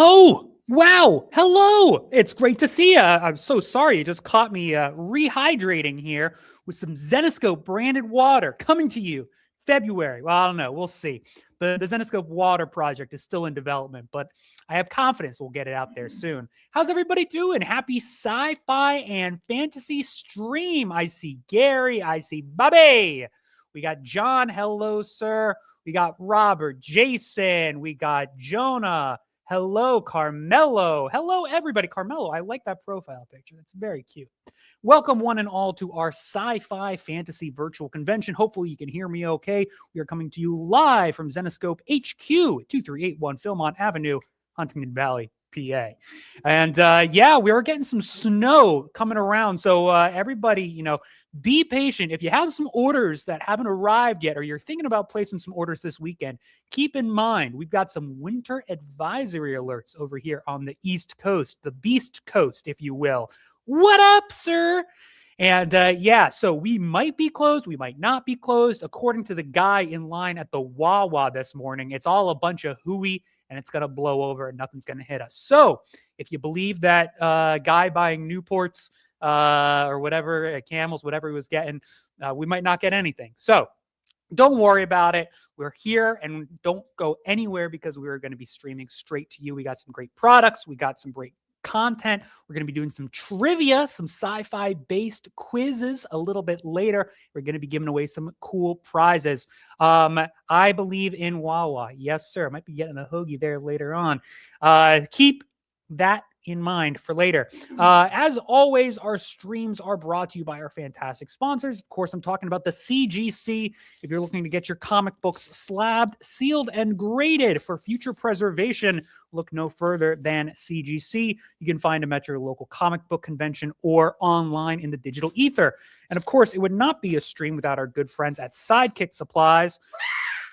Oh, wow. Hello. It's great to see you. I'm so sorry. You just caught me rehydrating here with some Zenoscope branded water coming to you February. Well, I don't know. We'll see. The Zenoscope water project is still in development, but I have confidence we'll get it out there soon. How's everybody doing? Happy sci-fi and fantasy stream. I see Gary. I see Bobby. We got John. Hello, sir. We got Robert, Jason. We got Jonah. Hello, Carmelo. Hello, everybody. Carmelo, I like that profile picture. That's very cute. Welcome, one and all, to our sci-fi fantasy virtual convention. Hopefully, you can hear me okay. We are coming to you live from Zenoscope HQ, 2381 Philmont Avenue, Huntington Valley, PA. And yeah, we are getting some snow coming around. So everybody, be patient. If you have some orders that haven't arrived yet, or you're thinking about placing some orders this weekend, keep in mind, we've got some winter advisory alerts over here on the East Coast, the Beast Coast, if you will. What up, sir? And yeah, so we might be closed. We might not be closed. According to the guy in line at the Wawa this morning, it's all a bunch of hooey and it's going to blow over and nothing's going to hit us. So if you believe that guy buying Newports or whatever, Camels, whatever he was getting, we might not get anything. So don't worry about it. We're here and don't go anywhere because we're going to be streaming straight to you. We got some great products. We got some great content. We're going to be doing some trivia, some sci-fi based quizzes a little bit later. We're going to be giving away some cool prizes. I believe in Wawa. Yes, sir. I might be getting a hoagie there later on. Keep that in mind for later. As always, our streams are brought to you by our fantastic sponsors. Of course, I'm talking about the CGC. If you're looking to get your comic books slabbed, sealed, and graded for future preservation, look no further than CGC. You can find them at your local comic book convention or online in the digital ether. And of course, it would not be a stream without our good friends at Sidekick Supplies.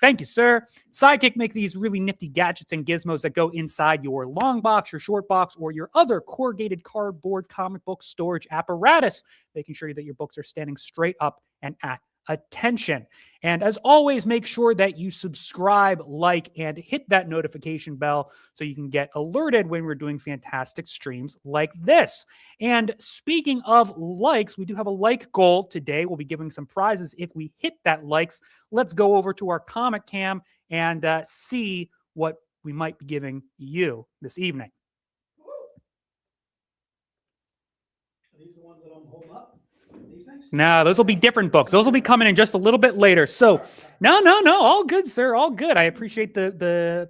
Thank you, sir. Sidekick make these really nifty gadgets and gizmos that go inside your long box, your short box, or your other corrugated cardboard comic book storage apparatus, making sure that your books are standing straight up and at attention. And as always, make sure that you subscribe, like, and hit that notification bell so you can get alerted when we're doing fantastic streams like this. And speaking of likes, we do have a like goal today. We'll be giving some prizes if we hit that likes. Let's go over to our comic cam and see what we might be giving you this evening. Are these the ones that I'm holding up? These things? No, those will be different books. Those will be coming in just a little bit later. So, no, all good, sir, all good. I appreciate the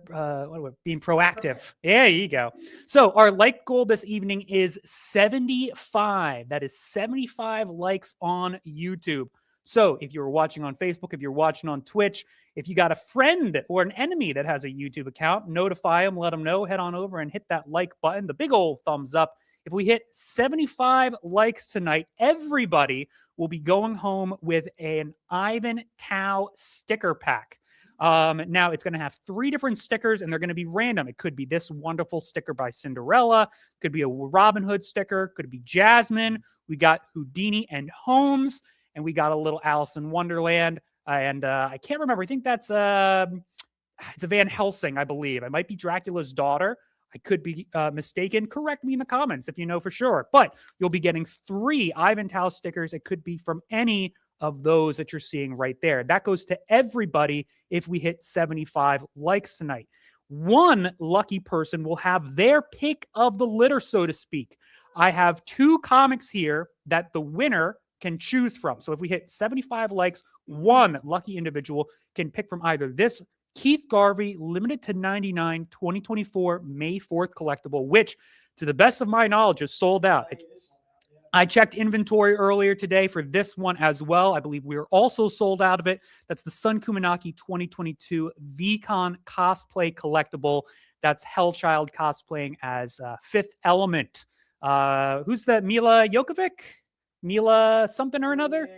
being proactive. There you go. So, our like goal this evening is 75. That is 75 likes on YouTube. So, if you're watching on Facebook, if you're watching on Twitch, if you got a friend or an enemy that has a YouTube account, notify them, let them know, head on over and hit that like button, the big old thumbs up. If we hit 75 likes tonight, everybody will be going home with an Ivan Tao sticker pack. Now, it's going to have 3 different stickers, and they're going to be random. It could be this wonderful sticker by Cinderella. Could be a Robin Hood sticker. Could be Jasmine. We got Houdini and Holmes, and we got a little Alice in Wonderland. And I can't remember. I think that's it's a Van Helsing, I believe. It might be Dracula's daughter. I could be mistaken. Correct me in the comments if you know for sure. But you'll be getting 3 Ivan Tao stickers. It could be from any of those that you're seeing right there. That goes to everybody if we hit 75 likes tonight. One lucky person will have their pick of the litter, so to speak. I have 2 comics here that the winner can choose from. So if we hit 75 likes, one lucky individual can pick from either this Keith Garvey limited to 99 2024 May 4th collectible, which to the best of my knowledge is sold out. I checked inventory earlier today for this one as well. I believe we are also sold out of it. That's the Sun Kumanaki 2022 VCON cosplay collectible. That's Hellchild cosplaying as Fifth Element. Who's that? Mila Jokovic? Mila something or another?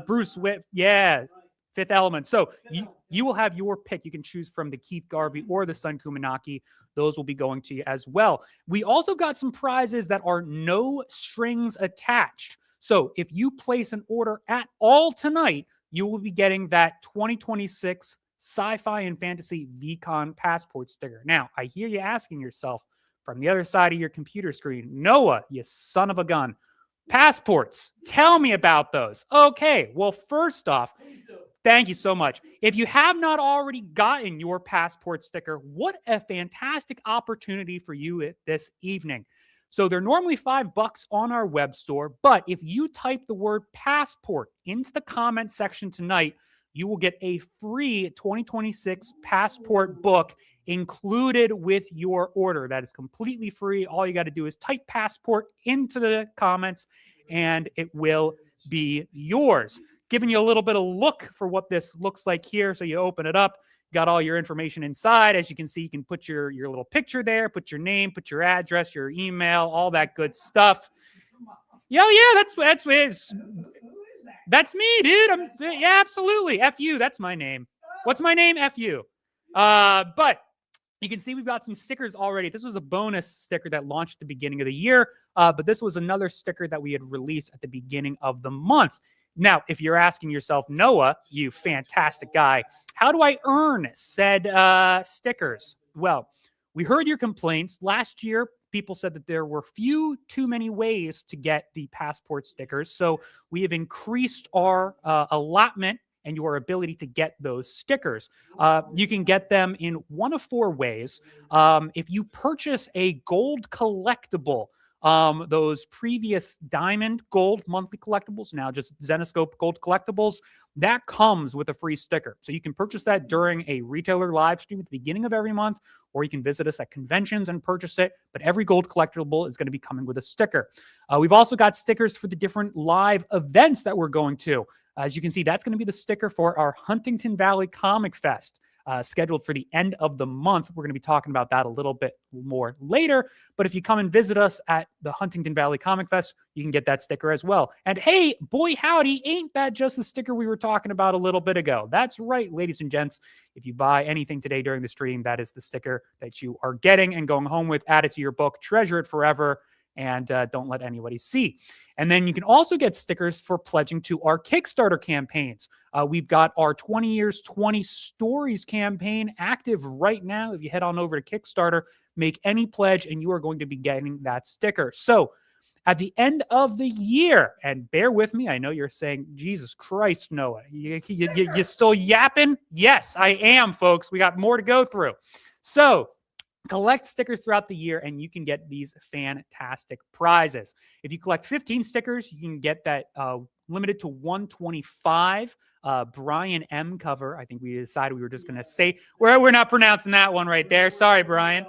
Bruce Witt. Yeah. Fifth Element. So you will have your pick. You can choose from the Keith Garvey or the Sun Kumanaki. Those will be going to you as well. We also got some prizes that are no strings attached. So if you place an order at all tonight, you will be getting that 2026 Sci-Fi and Fantasy VCON passport sticker. Now, I hear you asking yourself from the other side of your computer screen, Noah, you son of a gun, passports, tell me about those. Okay, well, first off, thank you so much. If you have not already gotten your passport sticker, what a fantastic opportunity for you this evening. So they're normally $5 on our web store, but if you type the word passport into the comment section tonight, you will get a free 2026 passport book included with your order. That is completely free. All you got to do is type passport into the comments and it will be yours. Giving you a little bit of look for what this looks like here. So you open it up, got all your information inside. As you can see, you can put your little picture there, put your name, put your address, your email, all that good stuff. Yeah, that's me, dude. Yeah, absolutely. F-U, that's my name. What's my name? F-U. But you can see we've got some stickers already. This was a bonus sticker that launched at the beginning of the year, but this was another sticker that we had released at the beginning of the month. Now, if you're asking yourself, Noah, you fantastic guy, how do I earn said stickers? Well, we heard your complaints. Last year, people said that there were too many ways to get the passport stickers. So we have increased our allotment and your ability to get those stickers. You can get them in one of 4 ways. If you purchase a gold collectible, those previous diamond gold monthly collectibles, now just Zenescope gold collectibles, that comes with a free sticker. So you can purchase that during a retailer live stream at the beginning of every month, or you can visit us at conventions and purchase it. But every gold collectible is going to be coming with a sticker. We've also got stickers for the different live events that we're going to. As you can see, that's going to be the sticker for our Huntington Valley Comic Fest. Scheduled for the end of the month. We're going to be talking about that a little bit more later. But if you come and visit us at the Huntington Valley Comic Fest, you can get that sticker as well. And hey, boy howdy, ain't that just the sticker we were talking about a little bit ago? That's right, ladies and gents. If you buy anything today during the stream, that is the sticker that you are getting and going home with. Add it to your book, treasure it forever, and don't let anybody see. And then you can also get stickers for pledging to our Kickstarter campaigns. We've got our 20 Years, 20 Stories campaign active right now. If you head on over to Kickstarter, make any pledge, and you are going to be getting that sticker. So at the end of the year, and bear with me, I know you're saying, Jesus Christ, Noah, you still yapping? Yes, I am, folks. We got more to go through. So collect stickers throughout the year, and you can get these fantastic prizes. If you collect 15 stickers, you can get that limited to 125 Brian M cover. I think we decided we were just going to say, we're not pronouncing that one right there. Sorry, Brian.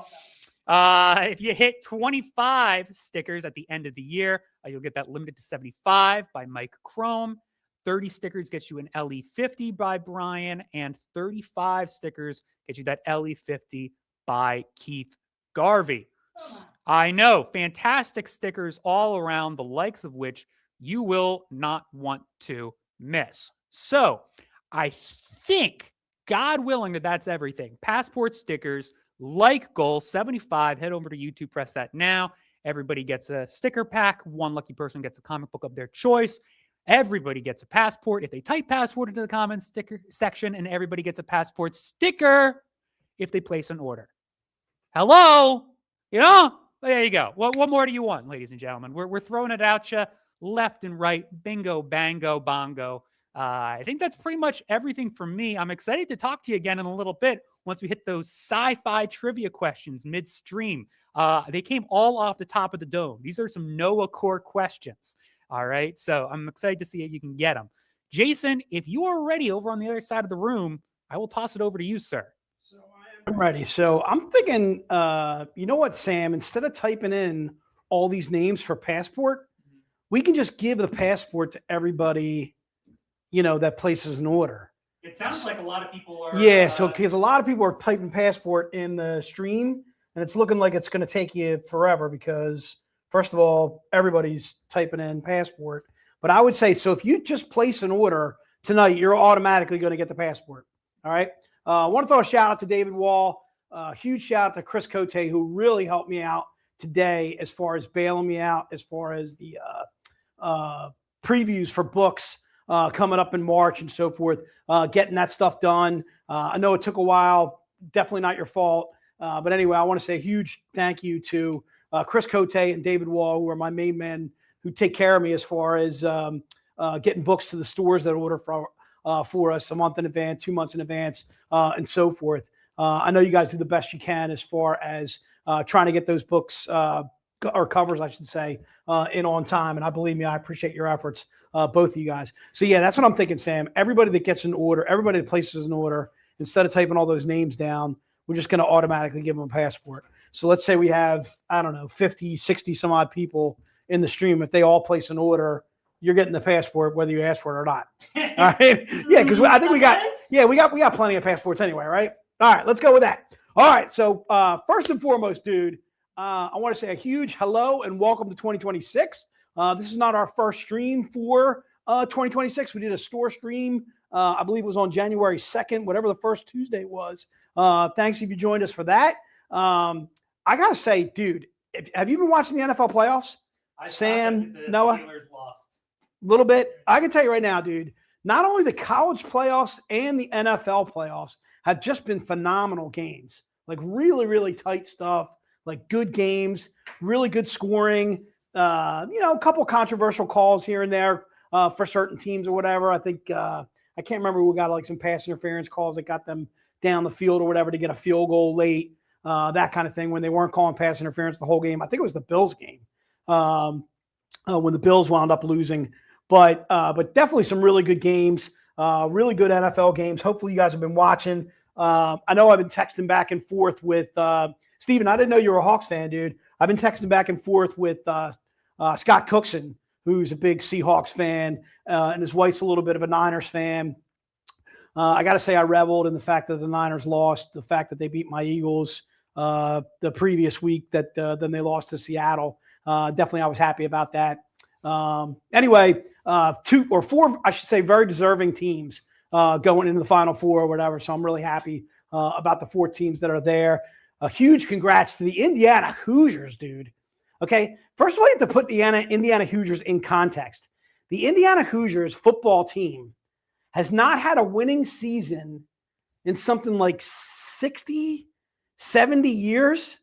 If you hit 25 stickers at the end of the year, you'll get that limited to 75 by Mike Chrome. 30 stickers gets you an LE50 by Brian, and 35 stickers get you that LE50 by Keith Garvey. I know, fantastic stickers all around, the likes of which you will not want to miss. So I think, God willing, that's everything. Passport stickers, like goal 75. Head over to YouTube, press that now. Everybody gets a sticker pack. One lucky person gets a comic book of their choice. Everybody gets a passport if they type passport into the comments sticker section, and everybody gets a passport sticker if they place an order. Hello? You know? There you go. What more do you want, ladies and gentlemen? We're throwing it at you left and right. Bingo, bango, bongo. I think that's pretty much everything from me. I'm excited to talk to you again in a little bit once we hit those sci-fi trivia questions midstream. They came all off the top of the dome. These are some Noah core questions. All right? So I'm excited to see if you can get them. Jason, if you are ready over on the other side of the room, I will toss it over to you, sir. I'm ready. So I'm thinking, you know what, Sam? Instead of typing in all these names for passport, we can just give the passport to everybody, you know, that places an order. It sounds like a lot of people are. Yeah, so because a lot of people are typing passport in the stream, and it's looking like it's going to take you forever because, first of all, everybody's typing in passport. But I would say, so if you just place an order tonight, you're automatically going to get the passport. All right. I want to throw a shout out to David Wall. Huge shout out to Chris Cote, who really helped me out today as far as bailing me out, as far as the previews for books coming up in March and so forth, getting that stuff done. I know it took a while. Definitely not your fault. But anyway, I want to say a huge thank you to Chris Cote and David Wall, who are my main men who take care of me as far as getting books to the stores that order for us a month in advance, 2 months in advance, and so forth. I know you guys do the best you can as far as trying to get those books or covers, I should say, in on time. And I believe me, I appreciate your efforts, both of you guys. So yeah, that's what I'm thinking, Sam. Everybody that gets an order, everybody that places an order, instead of typing all those names down, we're just going to automatically give them a passport. So let's say we have, I don't know, 50, 60 some odd people in the stream. If they all place an order, you're getting the passport whether you ask for it or not. All right. Yeah, because I think we got plenty of passports anyway, right? All right, let's go with that. All right. So first and foremost, dude, I want to say a huge hello and welcome to 2026. This is not our first stream for 2026. We did a store stream. I believe it was on January 2nd, whatever the first Tuesday was. Thanks if you joined us for that. I got to say, dude, have you been watching the NFL playoffs? Sam, Noah? A little bit. I can tell you right now, dude, not only the college playoffs and the NFL playoffs have just been phenomenal games, like really, really tight stuff, like good games, really good scoring, a couple controversial calls here and there for certain teams or whatever. I think, I can't remember who got like some pass interference calls that got them down the field or whatever to get a field goal late, that kind of thing when they weren't calling pass interference the whole game. I think it was the Bills game when the Bills wound up losing. But definitely some really good games, really good NFL games. Hopefully you guys have been watching. I know I've been texting back and forth with Steven. I didn't know you were a Hawks fan, dude. I've been texting back and forth with Scott Cookson, who's a big Seahawks fan, and his wife's a little bit of a Niners fan. I got to say I reveled in the fact that the Niners lost, the fact that they beat my Eagles the previous week, that then they lost to Seattle. Definitely I was happy about that. Anyway, 2 or 4, I should say, very deserving teams going into the Final Four or whatever. So I'm really happy about the 4 teams that are there. A huge congrats to the Indiana Hoosiers, dude. Okay, first of all, you have to put the Indiana Hoosiers in context. The Indiana Hoosiers football team has not had a winning season in something like 60, 70 years.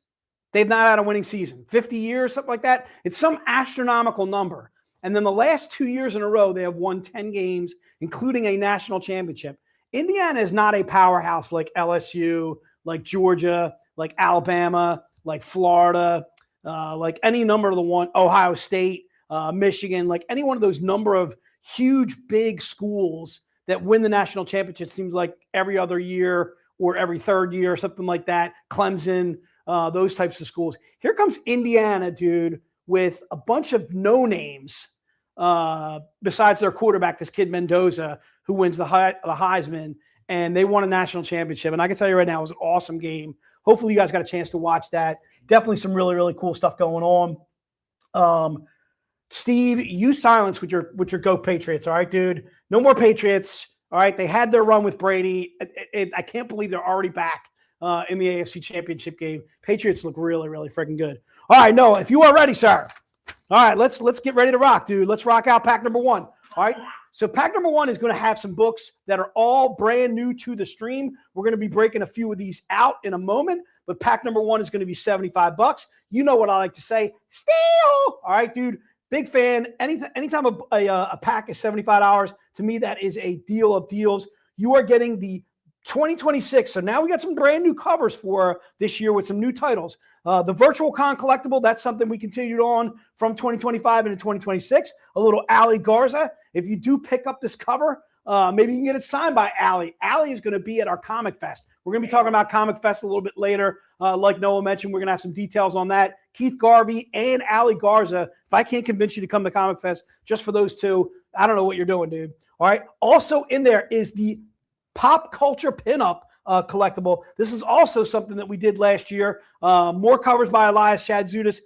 They've not had a winning season, 50 years, something like that. It's some astronomical number. And then the last 2 years in a row, they have won 10 games, including a national championship. Indiana is not a powerhouse like LSU, like Georgia, like Alabama, like Florida, like any number of the one, Ohio State, Michigan, like any one of those number of huge, big schools that win the national championship. Seems like every other year or every third year or something like that. Clemson, those types of schools. Here comes Indiana, dude, with a bunch of no names besides their quarterback, this kid Mendoza, who wins the Heisman, and they won a national championship. And I can tell you right now, it was an awesome game. Hopefully you guys got a chance to watch that. Definitely some really, really cool stuff going on. Steve, you silence with your Go Patriots. All right, dude. No more Patriots. All right. They had their run with Brady. I can't believe they're already back in the AFC Championship game. Patriots look really, really freaking good. All right, Noah, if you are ready, sir. All right, let's get ready to rock, dude. Let's rock out pack number 1. All right. So pack number 1 is going to have some books that are all brand new to the stream. We're going to be breaking a few of these out in a moment, but pack number 1 is going to be $75. You know what I like to say, steal. All right, dude. Big fan. Anytime a pack is $75, to me, that is a deal of deals. You are getting the 2026. So now we got some brand new covers for this year with some new titles. The Virtual Con collectible, that's something we continued on from 2025 into 2026. A little Ali Garza. If you do pick up this cover, maybe you can get it signed by Ali. Ali is going to be at our Comic Fest. We're going to be talking about Comic Fest a little bit later. Like Noah mentioned, we're going to have some details on that. Keith Garvey and Ali Garza. If I can't convince you to come to Comic Fest just for those two, I don't know what you're doing, dude. All right. Also in there is the Pop Culture Pinup collectible. This is also something that we did last year. More covers by Elias Chadzudis.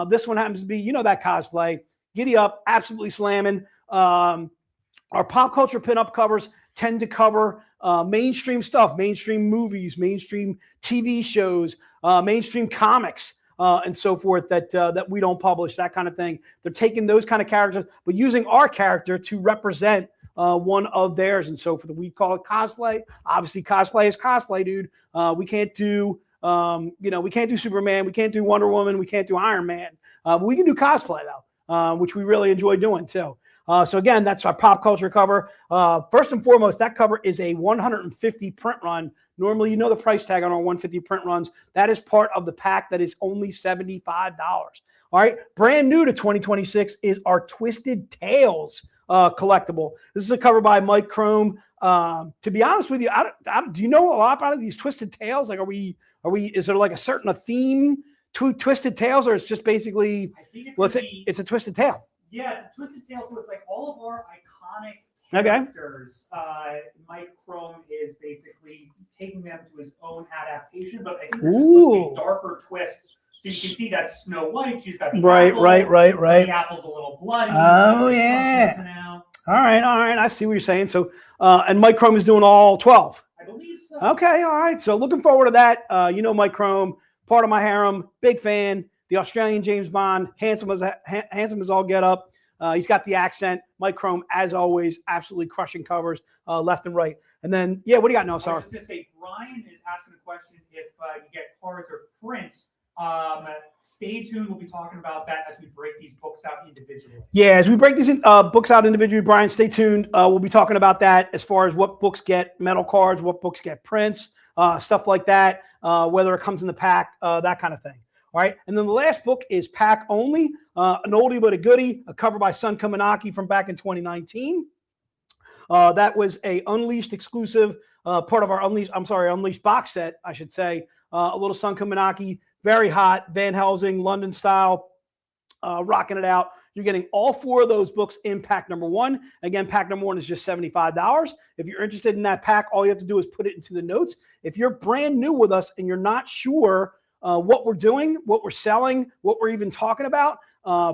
This one happens to be, that cosplay. Giddy up, absolutely slamming. Our Pop Culture Pinup covers tend to cover mainstream stuff, mainstream movies, mainstream TV shows, mainstream comics, and so forth that we don't publish, that kind of thing. They're taking those kind of characters, but using our character to represent one of theirs. And so we call it cosplay. Obviously, cosplay is cosplay, dude. We can't do, we can't do Superman. We can't do Wonder Woman. We can't do Iron Man. But we can do cosplay, though, which we really enjoy doing, too. So again, that's our pop culture cover. First and foremost, that cover is a 150 print run. Normally, you know the price tag on our 150 print runs. That is part of the pack that is only $75. All right. Brand new to 2026 is our Twisted Tales collectible. This is a cover by Mike Chrome. To be honest with you, do you know a lot about these Twisted Tales? Like, is there like a theme to Twisted Tales, or it's just basically, it's a Twisted Tale? Yeah, it's a Twisted Tale, so it's like all of our iconic characters. Mike Chrome is basically taking them to his own adaptation, but I think there's supposed to be darker twists. So you can see that Snow White, she's got the apple. Right. The apple's a little bloody. Oh, yeah. All right. I see what you're saying. So, and Mike Chrome is doing all 12. I believe so. Okay, all right. So looking forward to that. Mike Chrome, part of my harem, big fan. The Australian James Bond, handsome as all get up. He's got the accent. Mike Chrome, as always, absolutely crushing covers left and right. And then, what do you got, Noah? I was just going to say, Brian is asking a question if you get cards or prints. Stay tuned. We'll be talking about that as we break these books out individually. Yeah, as we break these books out individually, Brian, stay tuned. We'll be talking about that as far as what books get metal cards, what books get prints, stuff like that, whether it comes in the pack, that kind of thing. All right. And then the last book is Pack Only, an oldie but a goodie, a cover by Sun Kaminaki from back in 2019. That was a Unleashed exclusive, part of our Unleashed box set, I should say. A little Sun Kaminaki, very hot, Van Helsing, London style, rocking it out. You're getting all 4 of those books in pack number 1. Again, pack number 1 is just $75. If you're interested in that pack, all you have to do is put it into the notes. If you're brand new with us and you're not sure what we're doing, what we're selling, what we're even talking about,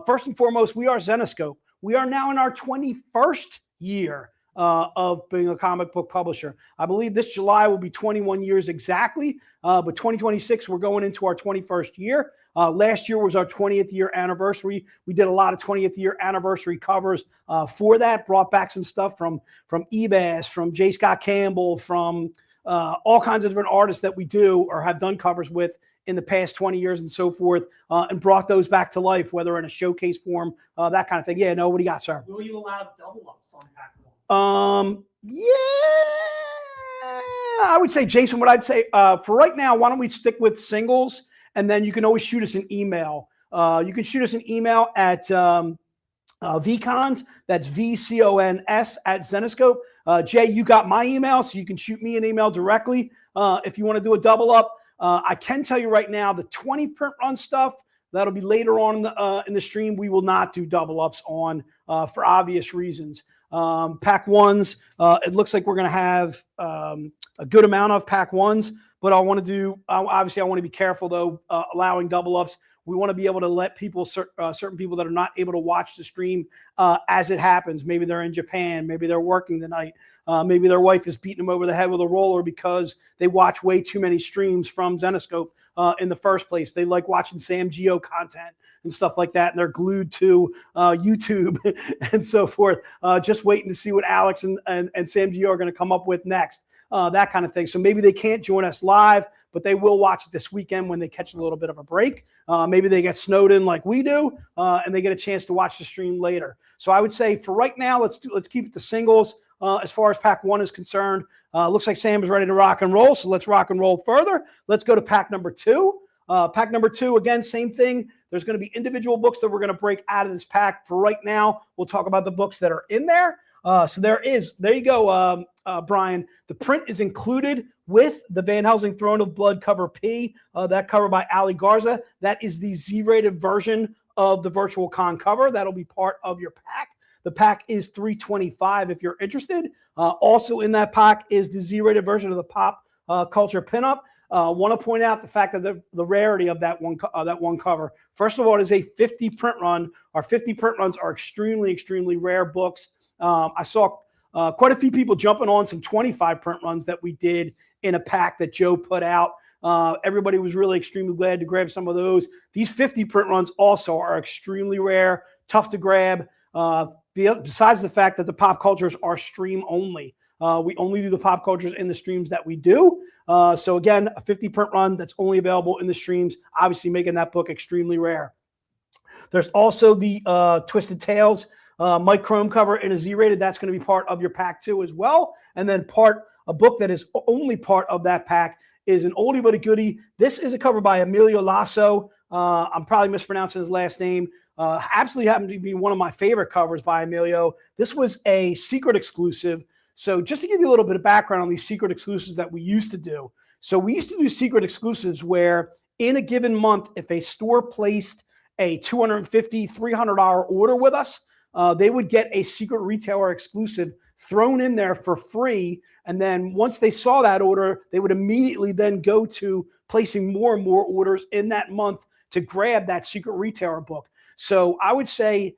first and foremost, we are Zenescope. We are now in our 21st year of being a comic book publisher. I believe this July will be 21 years exactly, but 2026, we're going into our 21st year. Last year was our 20th year anniversary. We did a lot of 20th year anniversary covers for that, brought back some stuff from eBass, from J. Scott Campbell, from all kinds of different artists that we do or have done covers with in the past 20 years and so forth, and brought those back to life, whether in a showcase form, that kind of thing. Yeah, no, what do you got, sir? Will you allow double-ups on pack 1? I would say, Jason, what I'd say for right now, why don't we stick with singles, and then you can always shoot us an email. You can shoot us an email at VCONs, that's VCONS at Zenescope. Jay, you got my email, so you can shoot me an email directly if you want to do a double up. I can tell you right now, the 20 print run stuff, that'll be later on in the stream. We will not do double ups on for obvious reasons. Pack 1s, it looks like we're going to have a good amount of pack 1s, but obviously I want to be careful though, allowing double ups. We want to be able to let people, certain people that are not able to watch the stream as it happens. Maybe they're in Japan. Maybe they're working tonight. Maybe their wife is beating them over the head with a roller because they watch way too many streams from Zenescope in the first place. They like watching Sam Geo content and stuff like that, and they're glued to YouTube and so forth, just waiting to see what Alex and Sam Geo are going to come up with next, that kind of thing. So maybe they can't join us live, but they will watch it this weekend when they catch a little bit of a break. Maybe they get snowed in like we do, and they get a chance to watch the stream later. So I would say for right now, let's keep it to singles. As far as pack 1 is concerned, looks like Sam is ready to rock and roll. So let's rock and roll further. Let's go to pack number 2. Pack number 2, again, same thing. There's going to be individual books that we're going to break out of this pack. For right now, we'll talk about the books that are in there. So there you go, Brian. The print is included with the Van Helsing Throne of Blood cover P, that cover by Ali Garza. That is the Z-rated version of the Virtual Con cover. That'll be part of your pack. The pack is $325 if you're interested. Also in that pack is the Z-rated version of the Pop Culture Pinup. Want to point out the fact that the rarity of that one cover. First of all, it is a 50 print run. Our 50 print runs are extremely, extremely rare books. I saw quite a few people jumping on some 25 print runs that we did in a pack that Joe put out. Everybody was really extremely glad to grab some of those. These 50 print runs also are extremely rare, tough to grab. besides the fact that the pop cultures are stream only. We only do the pop cultures in the streams that we do. So again, a 50 print run that's only available in the streams, obviously making that book extremely rare. There's also the Twisted Tales Mike Chrome cover in a Z-rated. That's going to be part of your pack 2 as well. And then a book that is only part of that pack is an oldie but a goodie. This is a cover by Emilio Lasso. I'm probably mispronouncing his last name. Absolutely happened to be one of my favorite covers by Emilio. This was a secret exclusive. So just to give you a little bit of background on these secret exclusives that we used to do. So we used to do secret exclusives where in a given month, if a store placed a $250, $300 order with us, they would get a secret retailer exclusive thrown in there for free. And then once they saw that order, they would immediately then go to placing more and more orders in that month to grab that secret retailer book. So I would say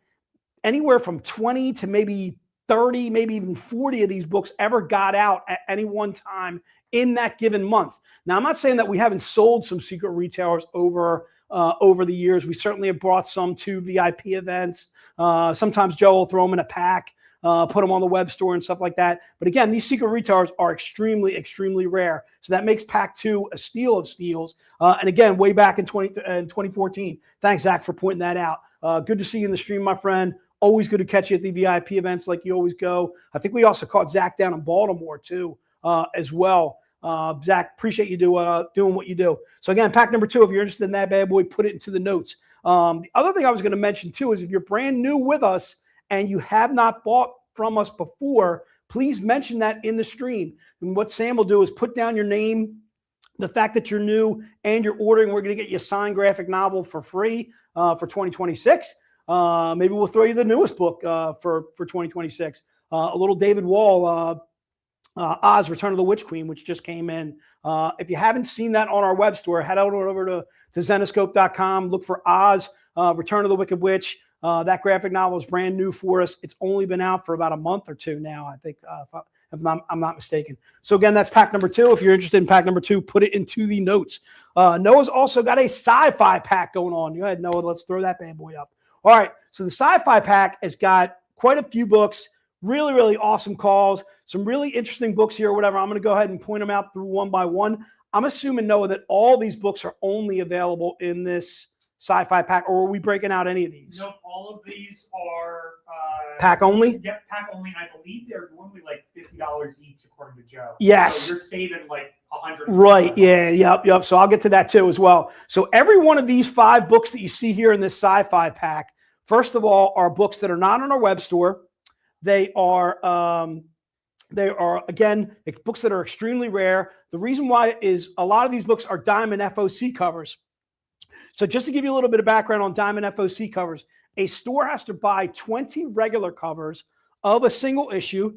anywhere from 20 to maybe 30, maybe even 40 of these books ever got out at any one time in that given month. Now, I'm not saying that we haven't sold some secret retailers over the years. We certainly have brought some to VIP events. Sometimes Joe will throw them in a pack, put them on the web store and stuff like that. But again, these secret retailers are extremely, extremely rare. So that makes pack 2 a steal of steals. And again, way back in 2014. Thanks, Zach, for pointing that out. Good to see you in the stream, my friend. Always good to catch you at the VIP events like you always go. I think we also caught Zach down in Baltimore too, as well. Zach, appreciate you doing what you do. So again, pack number 2, if you're interested in that bad boy, put it into the notes. The other thing I was going to mention too is if you're brand new with us and you have not bought from us before, please mention that in the stream. And what Sam will do is put down your name, the fact that you're new and you're ordering. We're going to get you a signed graphic novel for free for 2026. Maybe we'll throw you the newest book for 2026. A little David Wall, Oz, Return of the Witch Queen, which just came in. If you haven't seen that on our web store, head over to Zenescope.com. Look for Oz, Return of the Wicked Witch. That graphic novel is brand new for us. It's only been out for about a month or two now, I think, if I'm not mistaken. So again, that's pack number 2. If you're interested in pack number 2, put it into the notes. Noah's also got a sci-fi pack going on. Go ahead, Noah. Let's throw that bad boy up. All right, so the sci-fi pack has got quite a few books, really, really awesome calls, some really interesting books here or whatever. I'm going to go ahead and point them out through one by one. I'm assuming, Noah, that all these books are only available in this sci-fi pack, or are we breaking out any of these? Nope, all of these are pack only? Yep, pack only. And I believe they're normally like $50 each, according to Joe. Yes. So you're saving like $100. Right, yeah, yep. So I'll get to that too as well. So every one of these 5 books that you see here in this sci-fi pack, first of all, are books that are not on our web store. They are again, books that are extremely rare. The reason why is a lot of these books are Diamond FOC covers. So just to give you a little bit of background on Diamond FOC covers, a store has to buy 20 regular covers of a single issue.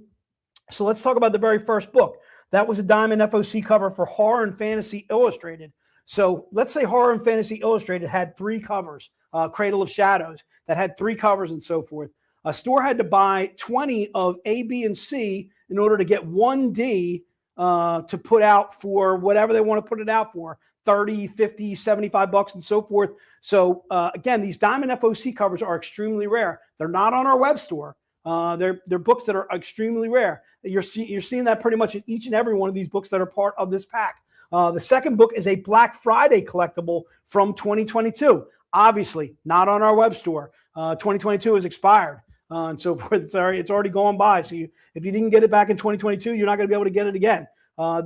So let's talk about the very first book. That was a Diamond FOC cover for Horror and Fantasy Illustrated. So let's say Horror and Fantasy Illustrated had 3 covers, Cradle of Shadows, that had 3 covers and so forth. A store had to buy 20 of A, B, and C in order to get 1D to put out for whatever they want to put it out for, 30, 50, 75 bucks and so forth. So again, these Diamond FOC covers are extremely rare. They're not on our web store. They're books that are extremely rare. You're seeing that pretty much in each and every one of these books that are part of this pack. The second book is a Black Friday collectible from 2022. Obviously, not on our web store. 2022 has expired. And so forth. It's already gone by. So if you didn't get it back in 2022, you're not going to be able to get it again.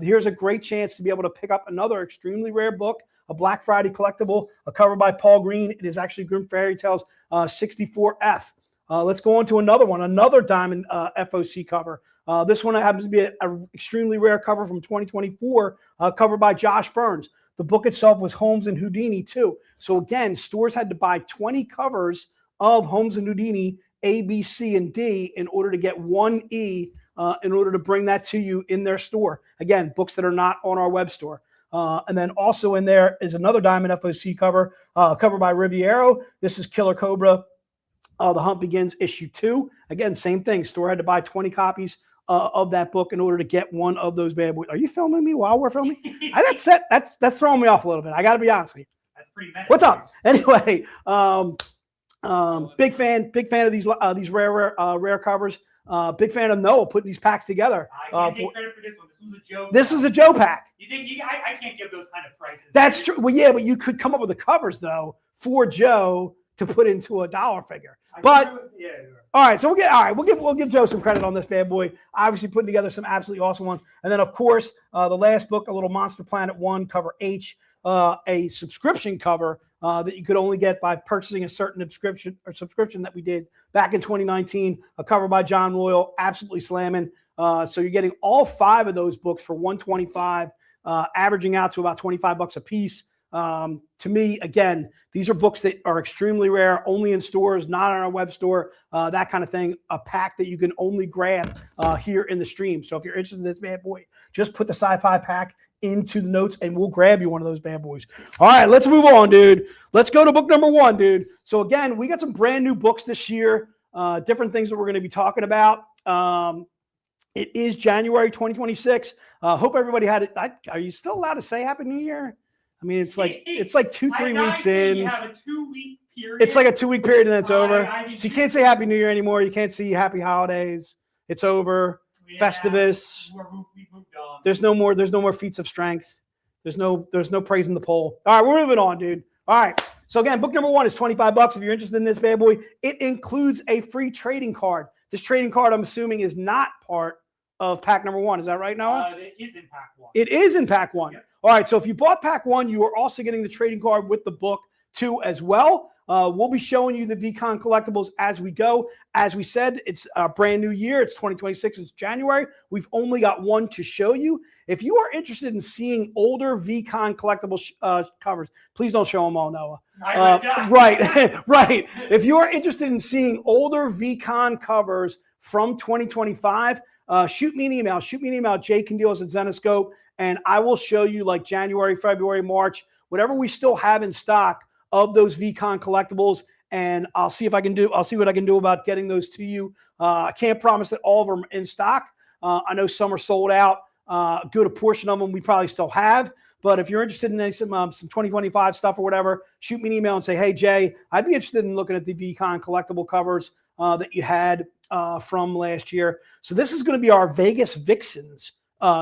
Here's a great chance to be able to pick up another extremely rare book, a Black Friday collectible, a cover by Paul Green. It is actually Grim Fairy Tales 64F. Let's go on to another one, another Diamond FOC cover. This one happens to be an extremely rare cover from 2024, covered by Josh Burns. The book itself was Holmes and Houdini too. So again, stores had to buy 20 covers of Holmes and Houdini, A, B, C, and D in order to get 1E in order to bring that to you in their store. Again, books that are not on our web store. And then also in there is another Diamond FOC cover, covered by Riviero. This is Killer Cobra. The Hunt Begins issue 2. Again, same thing. Store had to buy 20 copies of that book in order to get one of those bad boys. Are you filming me while we're filming? That's throwing me off a little bit. I got to be honest with you. That's pretty meta. What's up? Anyway, Big fan of these rare covers. Big fan of Noah putting these packs together. I can't take credit for this one. This was a Joe. This is a Joe pack. You think I can't give those kind of prices? That's true. Well, yeah, but you could come up with the covers though for Joe to put into a dollar figure. But yeah. All right, so we'll give Joe some credit on this bad boy. Obviously putting together some absolutely awesome ones. And then of course, the last book, a little Monster Planet 1 cover H, a subscription cover that you could only get by purchasing a certain subscription that we did back in 2019, a cover by John Royal, absolutely slamming. So you're getting all 5 of those books for $125, averaging out to about $25 a piece. To me, again, these are books that are extremely rare, only in stores, not on our web store, that kind of thing. A pack that you can only grab here in the stream. So if you're interested in this bad boy, just put the Sci-Fi pack into the notes and we'll grab you one of those bad boys. All right, let's move on, dude. Let's go to book number 1, dude. So again, we got some brand new books this year, different things that we're going to be talking about. It is January 2026. Hope everybody had it. Are you still allowed to say Happy New Year? I mean, it's like 2-3 weeks in. You have a 2-week period. It's like a 2-week period and then it's over. So you can't say Happy New Year anymore. You can't say Happy Holidays. It's over. Yeah, Festivus. We moved on. There's no more feats of strength. There's no praising the pole. All right, we're moving on, dude. All right. So again, book number 1 is $25. If you're interested in this bad boy, it includes a free trading card. This trading card, I'm assuming, is not part of pack number 1. Is that right, Noah? It is in pack 1. It is in pack 1. Yep. All right. So if you bought pack 1, you are also getting the trading card with the book too as well. We'll be showing you the VCON collectibles as we go. As we said, it's a brand new year. It's 2026. It's January. We've only got one to show you. If you are interested in seeing older VCON collectible covers, please don't show them all, Noah. Right, right. If you are interested in seeing older VCON covers from 2025, shoot me an email. Shoot me an email, jcandelos@Zenescope, and I will show you like January, February, March, whatever we still have in stock of those VCON collectibles, and I'll see what I can do about getting those to you. I can't promise that all of them are in stock. I know some are sold out. A good portion of them we probably still have. But if you're interested in some 2025 stuff or whatever, shoot me an email and say, hey, Jay, I'd be interested in looking at the VCON collectible covers that you had from last year. So this is going to be our Vegas Vixens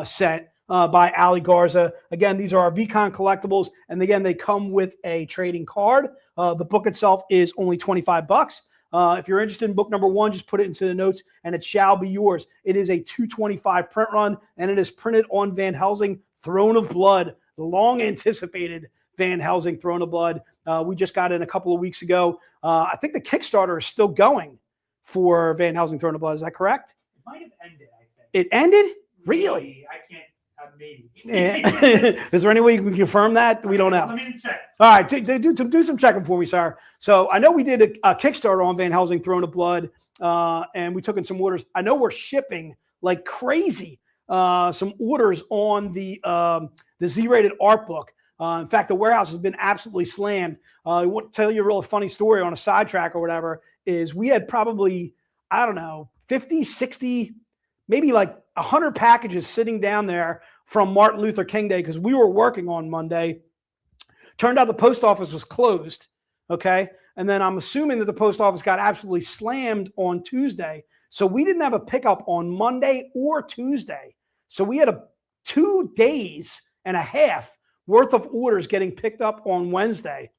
set by Ali Garza. Again, these are our VCON collectibles. And again, they come with a trading card. The book itself is only $25. If you're interested in book number 1, just put it into the notes and it shall be yours. It is a 225 print run and it is printed on Van Helsing Throne of Blood, the long anticipated Van Helsing Throne of Blood. We just got it a couple of weeks ago. I think the Kickstarter is still going for Van Helsing Throne of Blood. Is that correct? It might have ended, I think. It ended? Really? I can't. Maybe. Is there any way you can confirm that? We don't know. Let me check. All right, do some checking for me, sir. So I know we did a Kickstarter on Van Helsing Throne of Blood, and we took in some orders. I know we're shipping like crazy some orders on the Z-rated art book. In fact, the warehouse has been absolutely slammed. I want to tell you a real funny story on a sidetrack or whatever. Is we had probably, I don't know, 50, 60, maybe like 100 packages sitting down there from Martin Luther King Day because we were working on Monday. Turned out the post office was closed, okay? And then I'm assuming that the post office got absolutely slammed on Tuesday. So we didn't have a pickup on Monday or Tuesday. So we had 2 days and a half worth of orders getting picked up on Wednesday.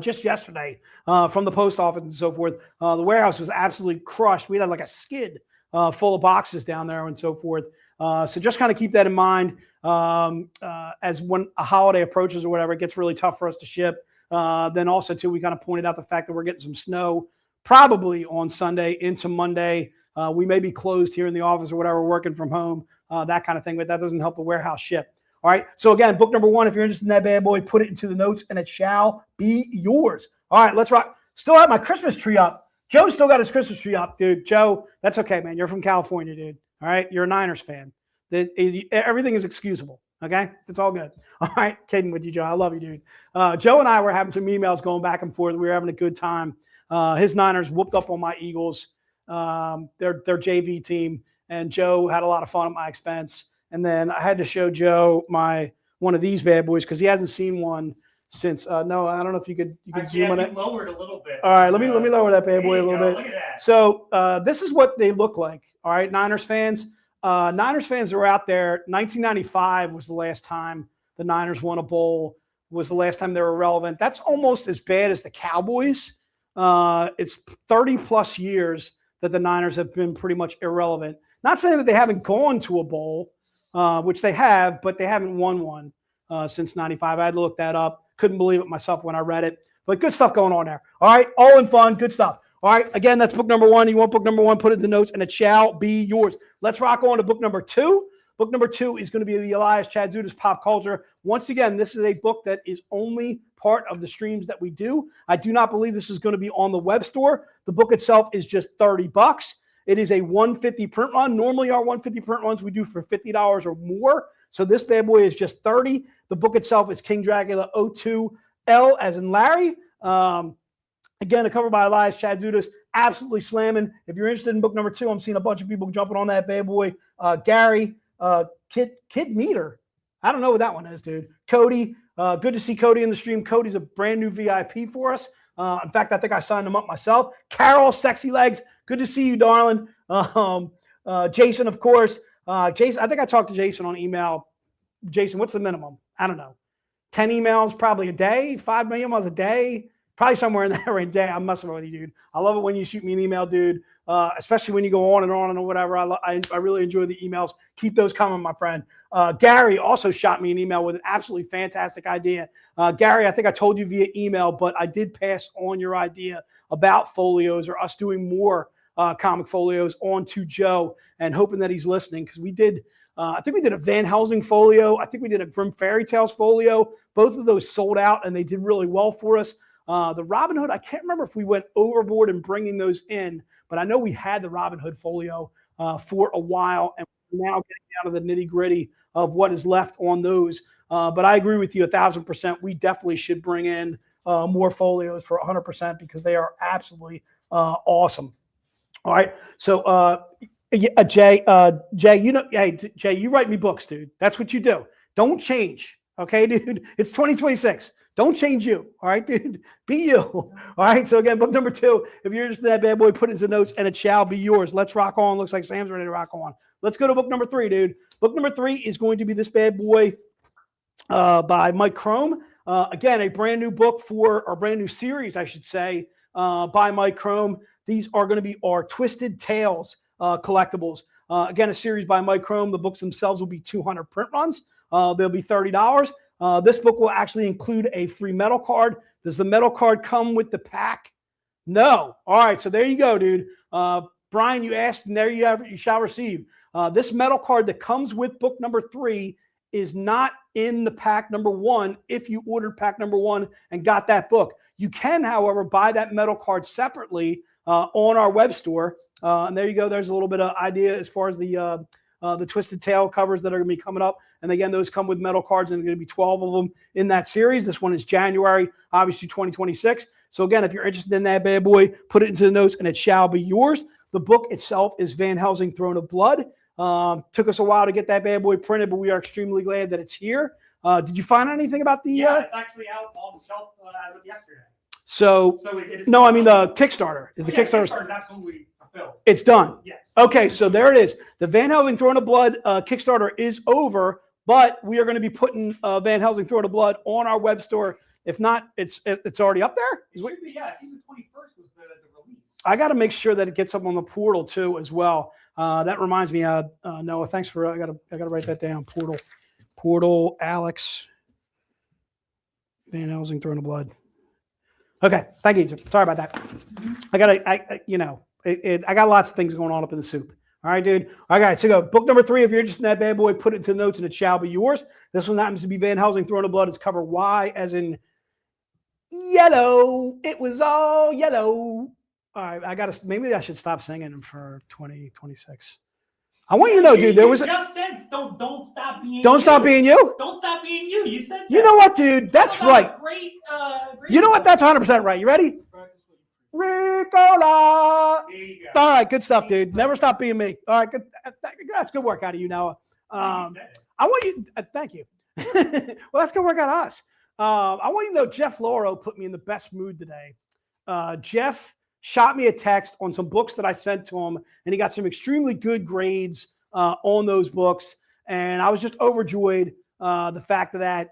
Just yesterday from the post office and so forth. The warehouse was absolutely crushed. We had like a skid full of boxes down there and so forth. So just kind of keep that in mind as when a holiday approaches or whatever, it gets really tough for us to ship. Then also too, we kind of pointed out the fact that we're getting some snow probably on Sunday into Monday. We may be closed here in the office or whatever, working from home, that kind of thing, but that doesn't help the warehouse ship. All right. So again, book number 1, if you're interested in that bad boy, put it into the notes and it shall be yours. All right, let's rock. Still have my Christmas tree up. Joe still got his Christmas tree up, dude. Joe, that's okay, man. You're from California, dude. All right. You're a Niners fan. Everything is excusable. Okay. It's all good. All right. Kidding with you, Joe. I love you, dude. Joe and I were having some emails going back and forth. We were having a good time. His Niners whooped up on my Eagles, their JV team, and Joe had a lot of fun at my expense. And then I had to show Joe one of these bad boys because he hasn't seen one since no, I don't know if you could zoom on it. Lowered a little bit. All right, let me lower that bad boy a little bit. Look at that. So this is what they look like. All right, Niners fans. Niners fans are out there. 1995 was the last time the Niners won a bowl. Was the last time they were relevant. That's almost as bad as the Cowboys. It's 30 plus years that the Niners have been pretty much irrelevant. Not saying that they haven't gone to a bowl, which they have, but they haven't won one since 95. I had to look that up. Couldn't believe it myself when I read it. But good stuff going on there. All right, all in fun, good stuff. All right, again, that's book number 1. You want book number 1, put it in the notes, and it shall be yours. Let's rock on to book number 2. Book number 2 is going to be the Elias Chadzudas Pop Culture. Once again, this is a book that is only part of the streams that we do. I do not believe this is going to be on the web store. The book itself is just $30. It is a 150 print run. Normally, our 150 print runs we do for $50 or more. So this bad boy is just $30. The book itself is King Dracula 02 L as in Larry. Again, a cover by Elias Chadzudas, absolutely slamming. If you're interested in book number 2, I'm seeing a bunch of people jumping on that bad boy. Gary, Kid Meter. I don't know what that one is, dude. Cody, good to see Cody in the stream. Cody's a brand new VIP for us. In fact, I think I signed him up myself. Carol, Sexy Legs, good to see you, darling. Jason, of course. Jason, I think I talked to Jason on email. Jason, what's the minimum? I don't know. 10 emails probably a day, 5 emails a day. Probably somewhere in that range. I'm messing with you, dude. I love it when you shoot me an email, dude, especially when you go on and whatever. I really enjoy the emails. Keep those coming, my friend. Gary also shot me an email with an absolutely fantastic idea. Gary, I think I told you via email, but I did pass on your idea about folios or us doing more comic folios on to Joe and hoping that he's listening because we did I think we did a Van Helsing folio. I think we did a Grimm Fairy Tales folio. Both of those sold out and they did really well for us. The Robin Hood, I can't remember if we went overboard in bringing those in, but I know we had the Robin Hood folio for a while, and we're now getting down to the nitty-gritty of what is left on those. But I agree with you 1,000%. We definitely should bring in more folios for 100% because they are absolutely awesome. All right, so Jay, you know, hey, Jay, you write me books, dude. That's what you do. Don't change, okay, dude? It's 2026. Don't change you. All right, dude. Be you. All right. So again, book number 2. If you're interested in that bad boy, put it into the notes and it shall be yours. Let's rock on. Looks like Sam's ready to rock on. Let's go to book number 3, dude. Book number 3 is going to be this bad boy by Mike Crome. Again, a brand new book or brand new series, I should say, by Mike Crome. These are going to be our Twisted Tales collectibles. Again, a series by Mike Crome. The books themselves will be 200 print runs. They'll be $30. This book will actually include a free metal card. Does the metal card come with the pack? No. All right, so there you go, dude. Brian, you asked, and there you have it. You shall receive. This metal card that comes with book number 3 is not in the pack number 1 if you ordered pack number 1 and got that book. You can, however, buy that metal card separately on our web store. And there you go. There's a little bit of idea as far as the Twisted Tail covers that are going to be coming up. And again, those come with metal cards, and there's going to be 12 of them in that series. This one is January, obviously 2026. So again, if you're interested in that bad boy, put it into the notes, and it shall be yours. The book itself is Van Helsing, Throne of Blood. Took us a while to get that bad boy printed, but we are extremely glad that it's here. Did you find anything about the? Yeah, it's actually out on the shelf as of yesterday. So no, I mean the Kickstarter. Is the Kickstarter? Kickstarter is absolutely fulfilled. It's done. Yes. Okay, so there it is. The Van Helsing Throne of Blood Kickstarter is over, but we are going to be putting Van Helsing Throne of Blood on our web store. If not, it's already up there. It should be, yeah. I think the 21st was the release. I got to make sure that it gets up on the portal too as well. That reminds me, Noah. Thanks for. I gotta write that down. Portal. Alex. Van Helsing Throne of Blood. Okay, thank you. Sorry about that. I got lots of things going on up in the soup. All right, dude. All right, so go. Book number 3. If you're interested in that bad boy, put it into the notes and it shall be yours. This one happens to be Van Helsing Throne of Blood. It's cover Y as in yellow. It was all yellow. All right, maybe I should stop singing for 2026. I want you to know, dude, there was just said don't stop being Don't stop being you? Don't stop being you. You said that. You know what, dude? That's right. Great, you know what? That's 100% right. You ready? Ricola. There you go. All right, good stuff, dude. Never stop being me. All right, good. That's good work out of you, Noah. I want you. Thank you. Well, that's good work out of us. I want you to know Jeff Lauro put me in the best mood today. Jeff shot me a text on some books that I sent to him, and he got some extremely good grades on those books. And I was just overjoyed the fact that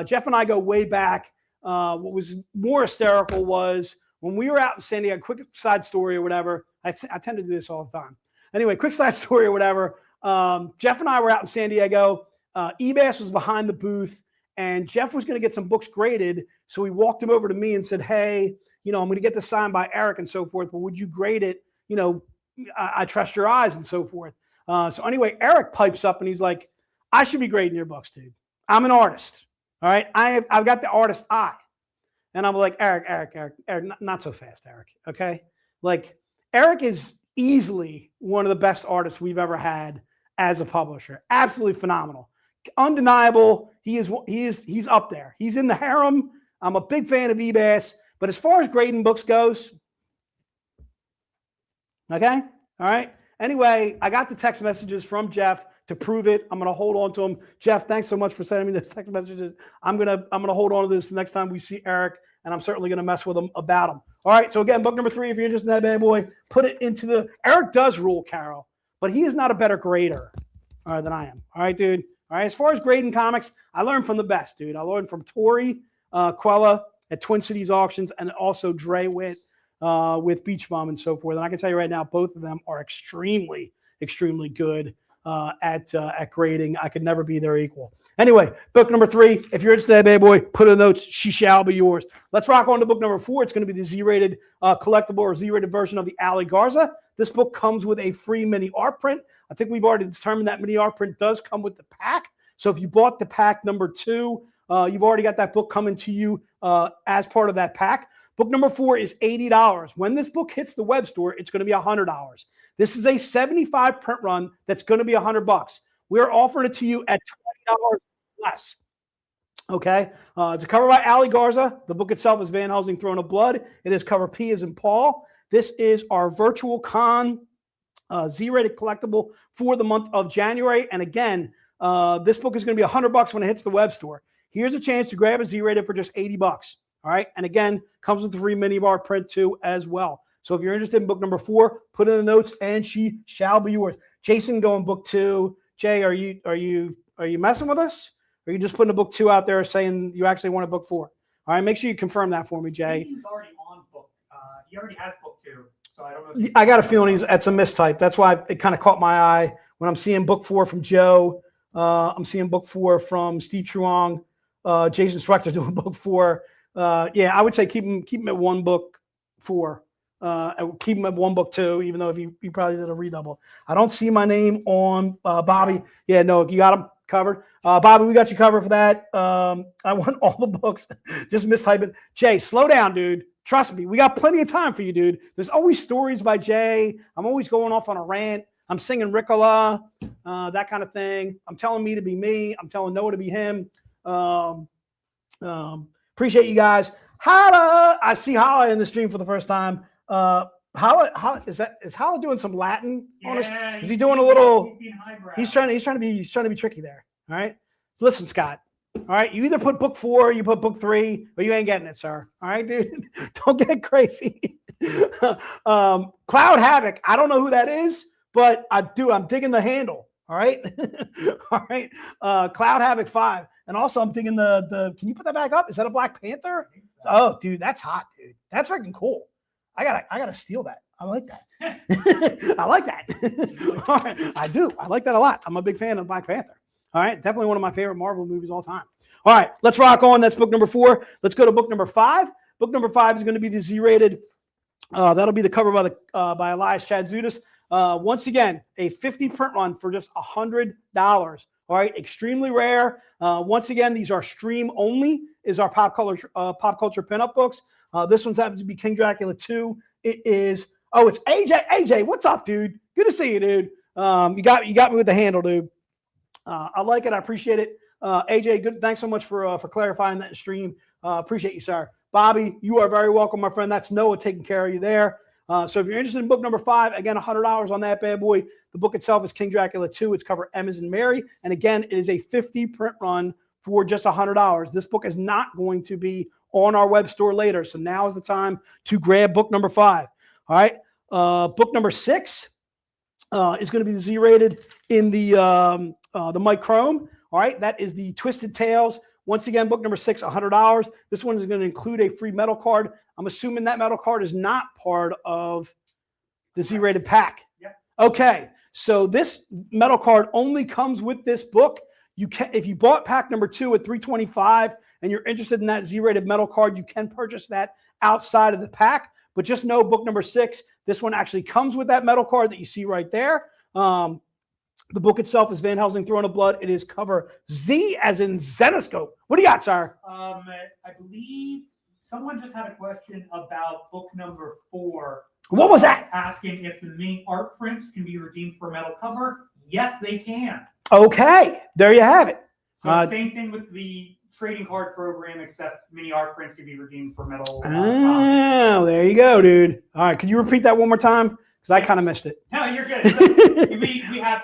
Jeff and I go way back. What was more hysterical was when we were out in San Diego, quick side story or whatever. I tend to do this all the time. Anyway, quick side story or whatever. Jeff and I were out in San Diego. eBass was behind the booth, and Jeff was going to get some books graded. So he walked him over to me and said, hey, I'm going to get this signed by Eric and so forth, but would you grade it? I trust your eyes and so forth. So anyway, Eric pipes up and he's like, I should be grading your books, dude. I'm an artist. All right. I've got the artist eye. And I'm like, Eric, not so fast, Eric. Okay. Like, Eric is easily one of the best artists we've ever had as a publisher. Absolutely phenomenal. Undeniable. He's up there. He's in the harem. I'm a big fan of eBass, but as far as grading books goes, okay. All right. Anyway, I got the text messages from Jeff to prove it. I'm going to hold on to them. Jeff, thanks so much for sending me the text messages. I'm going to hold on to this the next time we see Eric, and I'm certainly going to mess with him about him. All right. So again, book number 3, if you're interested in that bad boy, put it into the, Eric does rule, Carol, but he is not a better grader than I am. All right, dude. All right. As far as grading comics, I learned from the best, dude. I learned from Tori Quella at Twin Cities Auctions, and also Dre Witt with Beach Bum and so forth. And I can tell you right now, both of them are extremely, extremely good at grading. I could never be their equal. Anyway, book number 3, if you're interested in that bad boy, put in the notes. She shall be yours. Let's rock on to book number 4. It's going to be the Z-rated collectible or Z-rated version of the Ali Garza. This book comes with a free mini art print. I think we've already determined that mini art print does come with the pack. So if you bought the pack number 2, you've already got that book coming to you as part of that pack. Book number 4 is $80. When this book hits the web store, it's going to be $100. This is a 75 print run that's going to be $100. We're offering it to you at $20 less. Okay. It's a cover by Ali Garza. The book itself is Van Helsing Throne of Blood. It is cover P as in Paul. This is our virtual con Z-rated collectible for the month of January. And again, this book is going to be $100 when it hits the web store. Here's a chance to grab a Z-rated for just $80. All right. And again, comes with the free mini bar print too as well. So if you're interested in book number 4, put in the notes and she shall be yours. Jason going book 2. Jay, are you messing with us? Or are you just putting a book 2 out there saying you actually want a book 4? All right. Make sure you confirm that for me, Jay. He's already on book. He already has book 2. So I don't know. I got a feeling it's a mistype. That's why it kind of caught my eye when I'm seeing book 4 from Joe. I'm seeing book 4 from Steve Truong. Jason Schwechter doing book 4. Yeah, I would say keep him at 1 book 4. Keep him at 1 book 2, even though if he probably did a redouble. I don't see my name on Bobby. Yeah, no, you got him covered. Bobby, we got you covered for that. I want all the books. Just mistype it. Jay, slow down, dude. Trust me, we got plenty of time for you, dude. There's always stories by Jay. I'm always going off on a rant. I'm singing Ricola, that kind of thing. I'm telling me to be me. I'm telling Noah to be him. Appreciate you guys. Holla! I see Holla in the stream for the first time. Holla, is Holla doing some Latin on us? Is he doing a little? He's trying to be tricky there. All right. Listen, Scott. All right. You either put book 4, you put book 3, or you ain't getting it, sir. All right, dude. Don't get crazy. Cloud Havoc. I don't know who that is, but I'm digging the handle. All right. All right. Cloud Havoc 5. And also I'm digging the can you put that back up? Is that a Black Panther? Oh, dude, that's hot, dude. That's freaking cool. I gotta steal that. I like that. I like that. All right. I do. I like that a lot. I'm a big fan of Black Panther. All right. Definitely one of my favorite Marvel movies all time. All right. Let's rock on. That's book number 4. Let's go to book number 5. Book number 5 is going to be the Z-rated. That'll be the cover by Elias Chadzudis. Once again, a 50 print run for just $100. All right. Extremely rare. Once again, these are stream only, is our pop culture pinup books. This one's happens to be King Dracula 2. It is, it's AJ. AJ, what's up, dude? Good to see you, dude. You got me with the handle, dude. I like it. I appreciate it. AJ, good. Thanks so much for clarifying that stream. Appreciate you, sir. Bobby, you are very welcome, my friend. That's Noah taking care of you there. So if you're interested in book number 5, again, $100 on that bad boy. The book itself is King Dracula 2. It's cover M as in Mary. And again, it is a 50 print run for just $100. This book is not going to be on our web store later. So now is the time to grab book number 5. All right. Book number 6 is going to be the Z-rated in the Mike Chrome. All right. That is the Twisted Tales. Once again, book number 6, $100. This one is going to include a free metal card. I'm assuming that metal card is not part of the Z-rated pack. Yep. Okay. So this metal card only comes with this book. You can, if you bought pack number 2 at $325 and you're interested in that Z-rated metal card, you can purchase that outside of the pack. But just know book number 6, this one actually comes with that metal card that you see right there. The book itself is Van Helsing Throne of Blood. It is cover Z as in Zenoscope. What do you got, sir? I believe someone just had a question about book number 4. What was that? Asking if the mini art prints can be redeemed for metal cover. Yes, they can. Okay, there you have it. So same thing with the trading card program, except mini art prints can be redeemed for metal. Oh, there you go, dude. All right, could you repeat that one more time? Because I kind of missed it. No, you're good. So we have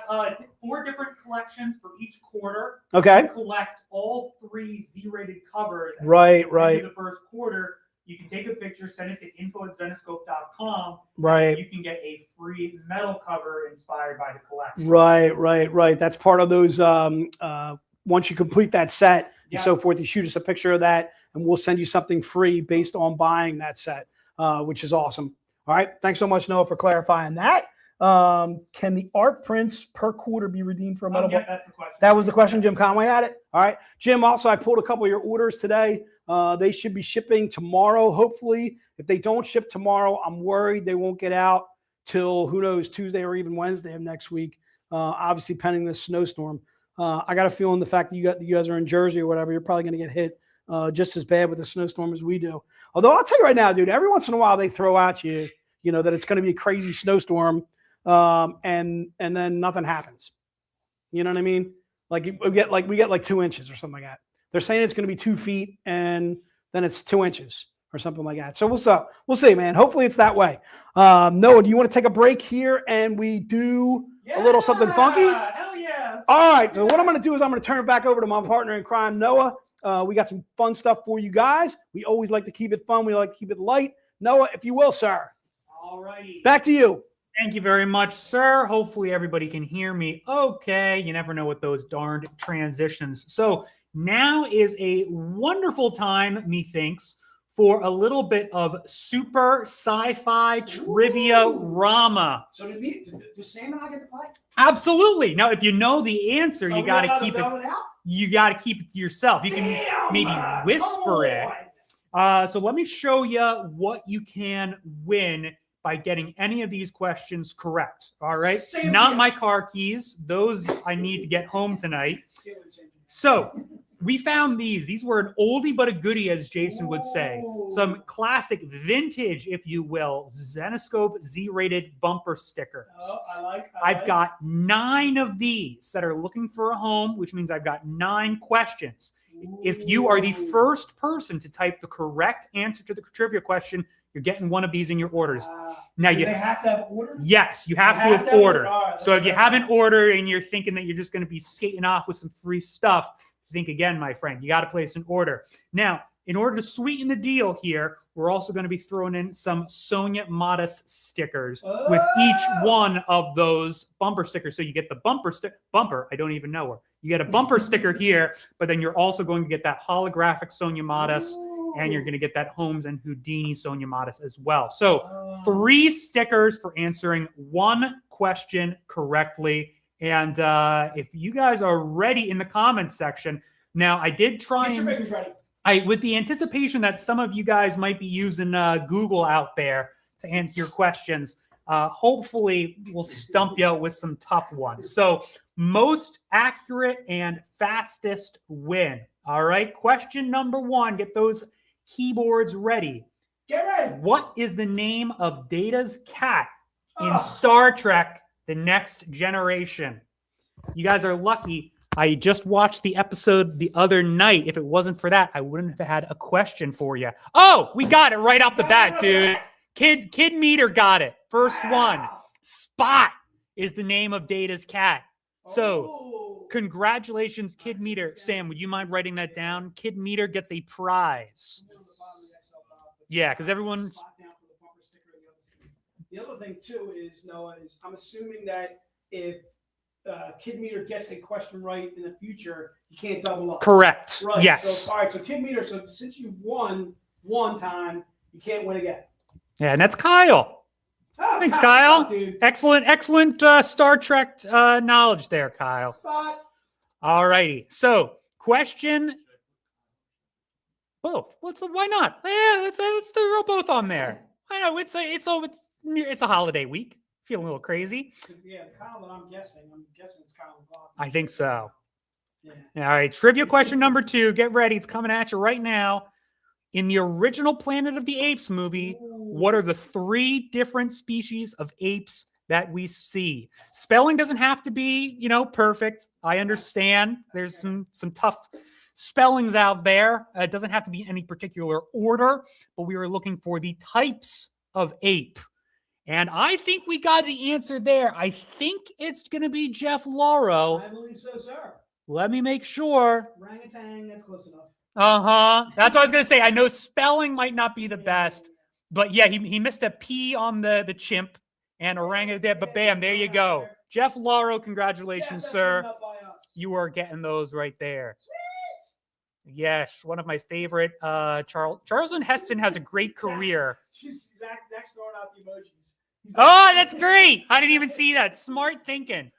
4 different collections for each quarter. Okay. You collect all 3 Z-rated covers. Right. In the first quarter, you can take a picture, send it to info@zenoscope.com. Right. You can get a free metal cover inspired by the collection. Right. That's part of those. Once you complete that set and so forth, you shoot us a picture of that, and we'll send you something free based on buying that set, which is awesome. All right. Thanks so much, Noah, for clarifying that. Can the art prints per quarter be redeemed for a metal book? That's the question. That was the question. Jim Conway had it. All right. Jim, also, I pulled a couple of your orders today. They should be shipping tomorrow, hopefully. If they don't ship tomorrow, I'm worried they won't get out till, who knows, Tuesday or even Wednesday of next week, obviously pending this snowstorm. I got a feeling the fact that you guys are in Jersey or whatever, you're probably going to get hit just as bad with the snowstorm as we do. Although I'll tell you right now, dude, every once in a while they throw at you, that it's going to be a crazy snowstorm, and then nothing happens. You know what I mean? Like we get like 2 inches or something like that. They're saying it's going to be 2 feet, and then it's 2 inches or something like that. So we'll see, man. Hopefully it's that way. Noah, do you want to take a break here and we do a little something funky? Hell yeah. All right. So what I'm going to do is I'm going to turn it back over to my partner in crime, Noah. We got some fun stuff for you guys. We always like to keep it fun. We like to keep it light. Noah, if you will, sir. All righty. Back to you. Thank you very much, sir. Hopefully everybody can hear me okay. You never know with those darned transitions. So now is a wonderful time, methinks, for a little bit of super sci-fi trivia rama. So does Sam and I get to play? Absolutely. Now, if you know the answer, you got to keep it. You got to keep it to yourself. You can maybe whisper it. So let me show you what you can win by getting any of these questions correct. All right. Not my car keys. Those I need to get home tonight. So we found these. These were an oldie but a goodie, as Jason would say. Some classic vintage, if you will, Zenoscope Z-rated bumper stickers. I've got 9 of these that are looking for a home, which means I've got 9 questions. If you are the first person to type the correct answer to the trivia question, you're getting one of these in your orders. Now they have to have ordered? Yes, you have to have ordered. So if you haven't ordered and you're thinking that you're just going to be skating off with some free stuff, think again, my friend. You got to place an order. Now, in order to sweeten the deal here, we're also going to be throwing in some Sonia Modis stickers with each one of those bumper stickers. So you get the bumper. I don't even know her. You get a bumper sticker here, but then you're also going to get that holographic Sonia Modis, and you're going to get that Holmes and Houdini Sonia Modis as well. So 3 stickers for answering 1 question correctly. And if you guys are ready in the comments section, now I did try Get your makers ready. With the anticipation that some of you guys might be using Google out there to answer your questions, hopefully we'll stump you out with some tough ones. So most accurate and fastest win. All right. Question number 1. Get those keyboards ready. Get ready. What is the name of Data's cat in Star Trek: The Next Generation? You guys are lucky. I just watched the episode the other night. If it wasn't for that, I wouldn't have had a question for you. Oh, we got it right off the bat, dude. Kid Meter got it. First one. Spot is the name of Data's cat. So congratulations, Kid Meter. Sam, would you mind writing that down? Kid Meter gets a prize. Yeah, because everyone's... The other thing, too, is, Noah, is I'm assuming that if Kid Meter gets a question right in the future, you can't double up. Correct. Right. Yes. So, all right, so Kid Meter, so since you won one time, you can't win again. Yeah, and that's Kyle. Oh, Thanks, Kyle. Dude. Excellent Star Trek knowledge there, Kyle. Spot. All righty. So, question... Both. Why not? Yeah, let's throw both on there. I know it's a holiday week. Feeling a little crazy. Yeah, Kyle that I'm guessing it's Kyle and Bob. I think so. Yeah. All right. Trivia question number 2. Get ready. It's coming at you right now. In the original Planet of the Apes movie, what are the 3 different species of apes that we see? Spelling doesn't have to be, perfect. I understand. There's some tough spellings out there. It doesn't have to be in any particular order, but we were looking for the types of ape. And I think we got the answer there. I think it's going to be Jeff Lauro. I believe so, sir. Let me make sure. Orangutan, that's close enough. That's what I was going to say. I know spelling might not be the best, but yeah, he missed a P on the chimp and orangutan, but bam, there you go. Jeff Lauro, congratulations, sir. You are getting those right there. Yes, one of my favorite. Charlton Heston has a great career. Zach's throwing out the emojis. That's great. I didn't even see that. Smart thinking.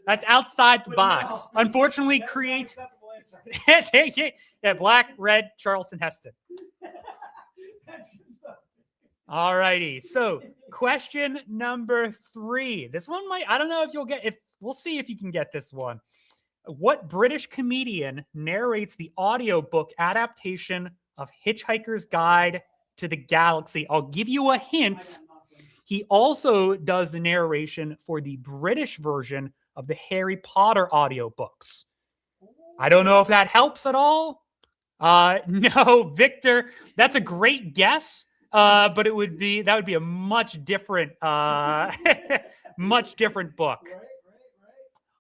That's outside the box. Unfortunately, creates... yeah, black, red, Charlton Heston. That's good stuff. All righty. So, question number 3. This one I don't know if you'll get... We'll see if you can get this one. What British comedian narrates the audiobook adaptation of Hitchhiker's Guide to the Galaxy? I'll give you a hint. He also does the narration for the British version of the Harry Potter audiobooks. I don't know if that helps at all. No, Victor, that's a great guess. But that would be a much different book.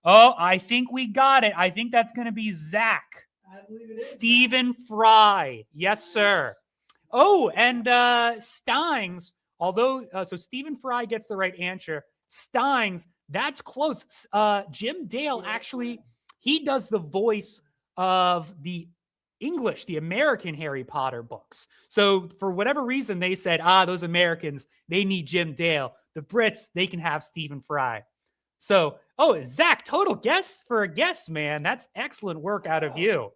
Oh, I think we got it. I think that's going to be Zach. I believe it is. Stephen Fry. Yes, sir. Oh, and Steins, although, so Stephen Fry gets the right answer. Steins, that's close. Jim Dale, actually, he does the voice of the American Harry Potter books. So for whatever reason, they said, those Americans, they need Jim Dale. The Brits, they can have Stephen Fry. So, Zach, total guess for a guess, man. That's excellent work out of you.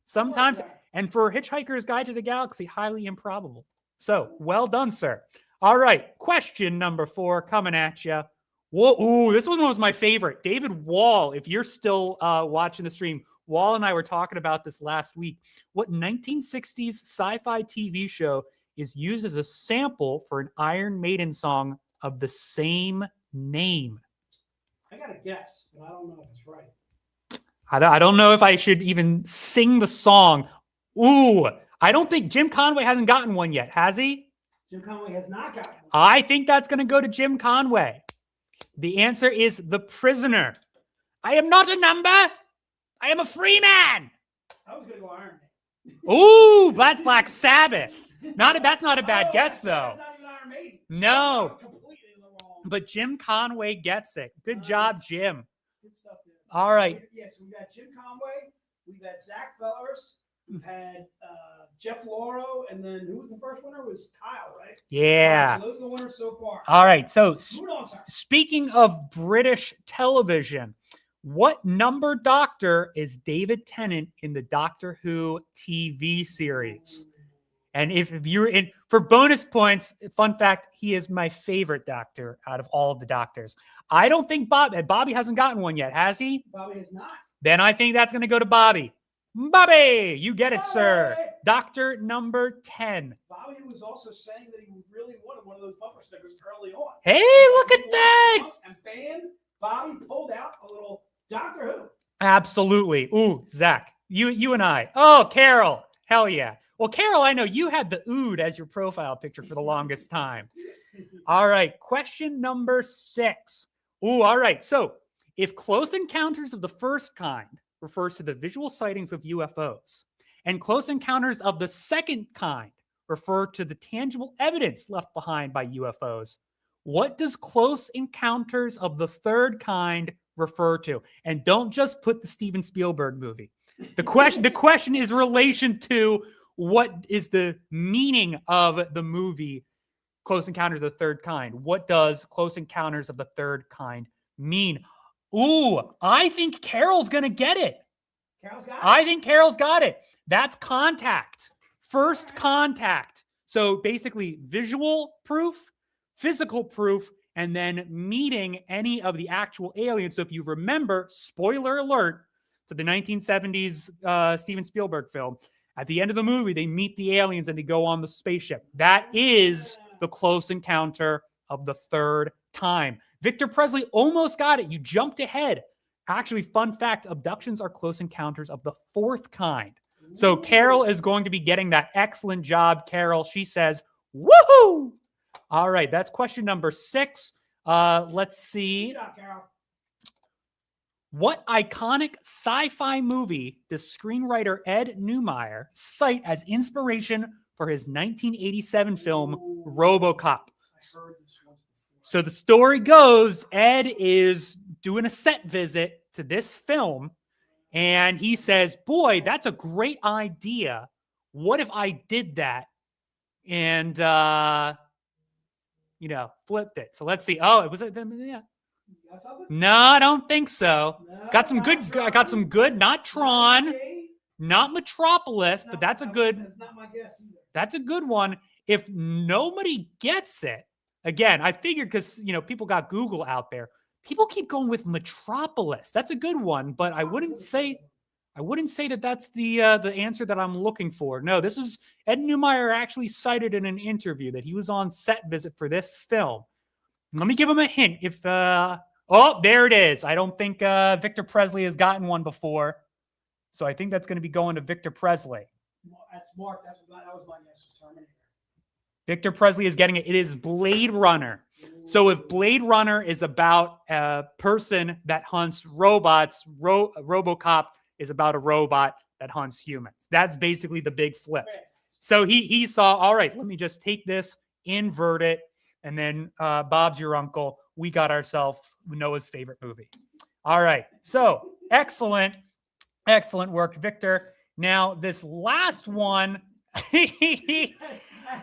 Sometimes, and for Hitchhiker's Guide to the Galaxy, highly improbable. So, well done, sir. All right, question number 4 coming at you. Whoa, ooh, this one was my favorite. David Wall, if you're still watching the stream, Wall and I were talking about this last week. What 1960s sci-fi TV show is used as a sample for an Iron Maiden song of the same name? I got a guess, but I don't know if it's right. I don't know if I should even sing the song. Ooh, I don't think Jim Conway hasn't gotten one yet, has he? Jim Conway has not gotten one. I think that's going to go to Jim Conway. The answer is The Prisoner. I am not a number. I am a free man. I was going to go Iron Man. Ooh, that's Black Sabbath. That's not a bad guess, though. That's not even Iron Maiden. No. Wrong. But Jim Conway gets it. Good job, Jim. Good stuff, dude. All right. Yeah, so we've got Jim Conway, we've had Zach Fellers, we've had Jeff Lauro, and then who was the first winner? It was Kyle, right? Yeah. Right, so those are the winners so far. All right. So Moving on, sir. Speaking of British television, what number doctor is David Tennant in the Doctor Who TV series? And if you're in for bonus points, fun fact, he is my favorite doctor out of all of the doctors. I don't think Bobby hasn't gotten one yet, has he? Bobby has not. Then I think that's going to go to Bobby. Bobby, you get it, sir. Doctor number 10. Bobby was also saying that he really wanted one of those bumper stickers early on. Hey, look at that. And bam, Bobby pulled out a little Doctor Who. Absolutely. Ooh, Zach, you and I. Oh, Carol. Hell yeah. Well, Carol, I know you had the Ood as your profile picture for the longest time. All right. Question number 6. Ooh, all right. So If Close Encounters of the First Kind refers to the visual sightings of UFOs, and Close Encounters of the Second Kind refer to the tangible evidence left behind by UFOs, what does Close Encounters of the Third Kind refer to? And don't just put the Steven Spielberg movie. The question is relation to what is the meaning of the movie Close Encounters of the Third Kind. What does Close Encounters of the Third Kind mean? Ooh, I think Carol's going to get it. I think Carol's got it. That's contact. First contact. So basically visual proof, physical proof, and then meeting any of the actual aliens. So if you remember, spoiler alert to the 1970s Steven Spielberg film, at the end of the movie, they meet the aliens and they go on the spaceship. That is the Close Encounter of the Third Time. Victor Presley almost got it. You jumped ahead. Actually, fun fact, abductions are close encounters of the fourth kind. So Carol is going to be getting that. Excellent job, Carol. She says, woohoo! All right, that's question number 6. Let's see. Good job, Carol. What iconic sci-fi movie does screenwriter Ed Neumeyer cite as inspiration for his 1987 film, RoboCop? I heard this one before. So the story goes, Ed is doing a set visit to this film, and he says, boy, that's a great idea. What if I did that and, flipped it? So let's see. Oh, it was it. Yeah. No, I don't think so. No, Got some good. Tron. I got some good. Not Tron, Okay. not Metropolis, but that's a good. That's not my guess either. That's a good one. If nobody gets it, again, I figured because people got Google out there. People keep going with Metropolis. That's a good one, but I wouldn't say that that's the answer that I'm looking for. No, this is Ed Neumeyer actually cited in an interview that he was on set visit for this film. Let me give him a hint. If there it is. I don't think Victor Presley has gotten one before, so I think that's going to be going to Victor Presley. That's Mark. That was my guess. Was Terminator. Victor Presley is getting it. It is Blade Runner. So if Blade Runner is about a person that hunts robots, RoboCop is about a robot that hunts humans. That's basically the big flip. So he saw, all right, let me just take this, invert it, and then Bob's Your Uncle. We got ourselves Noah's favorite movie. All right. So excellent work, Victor. Now, this last one,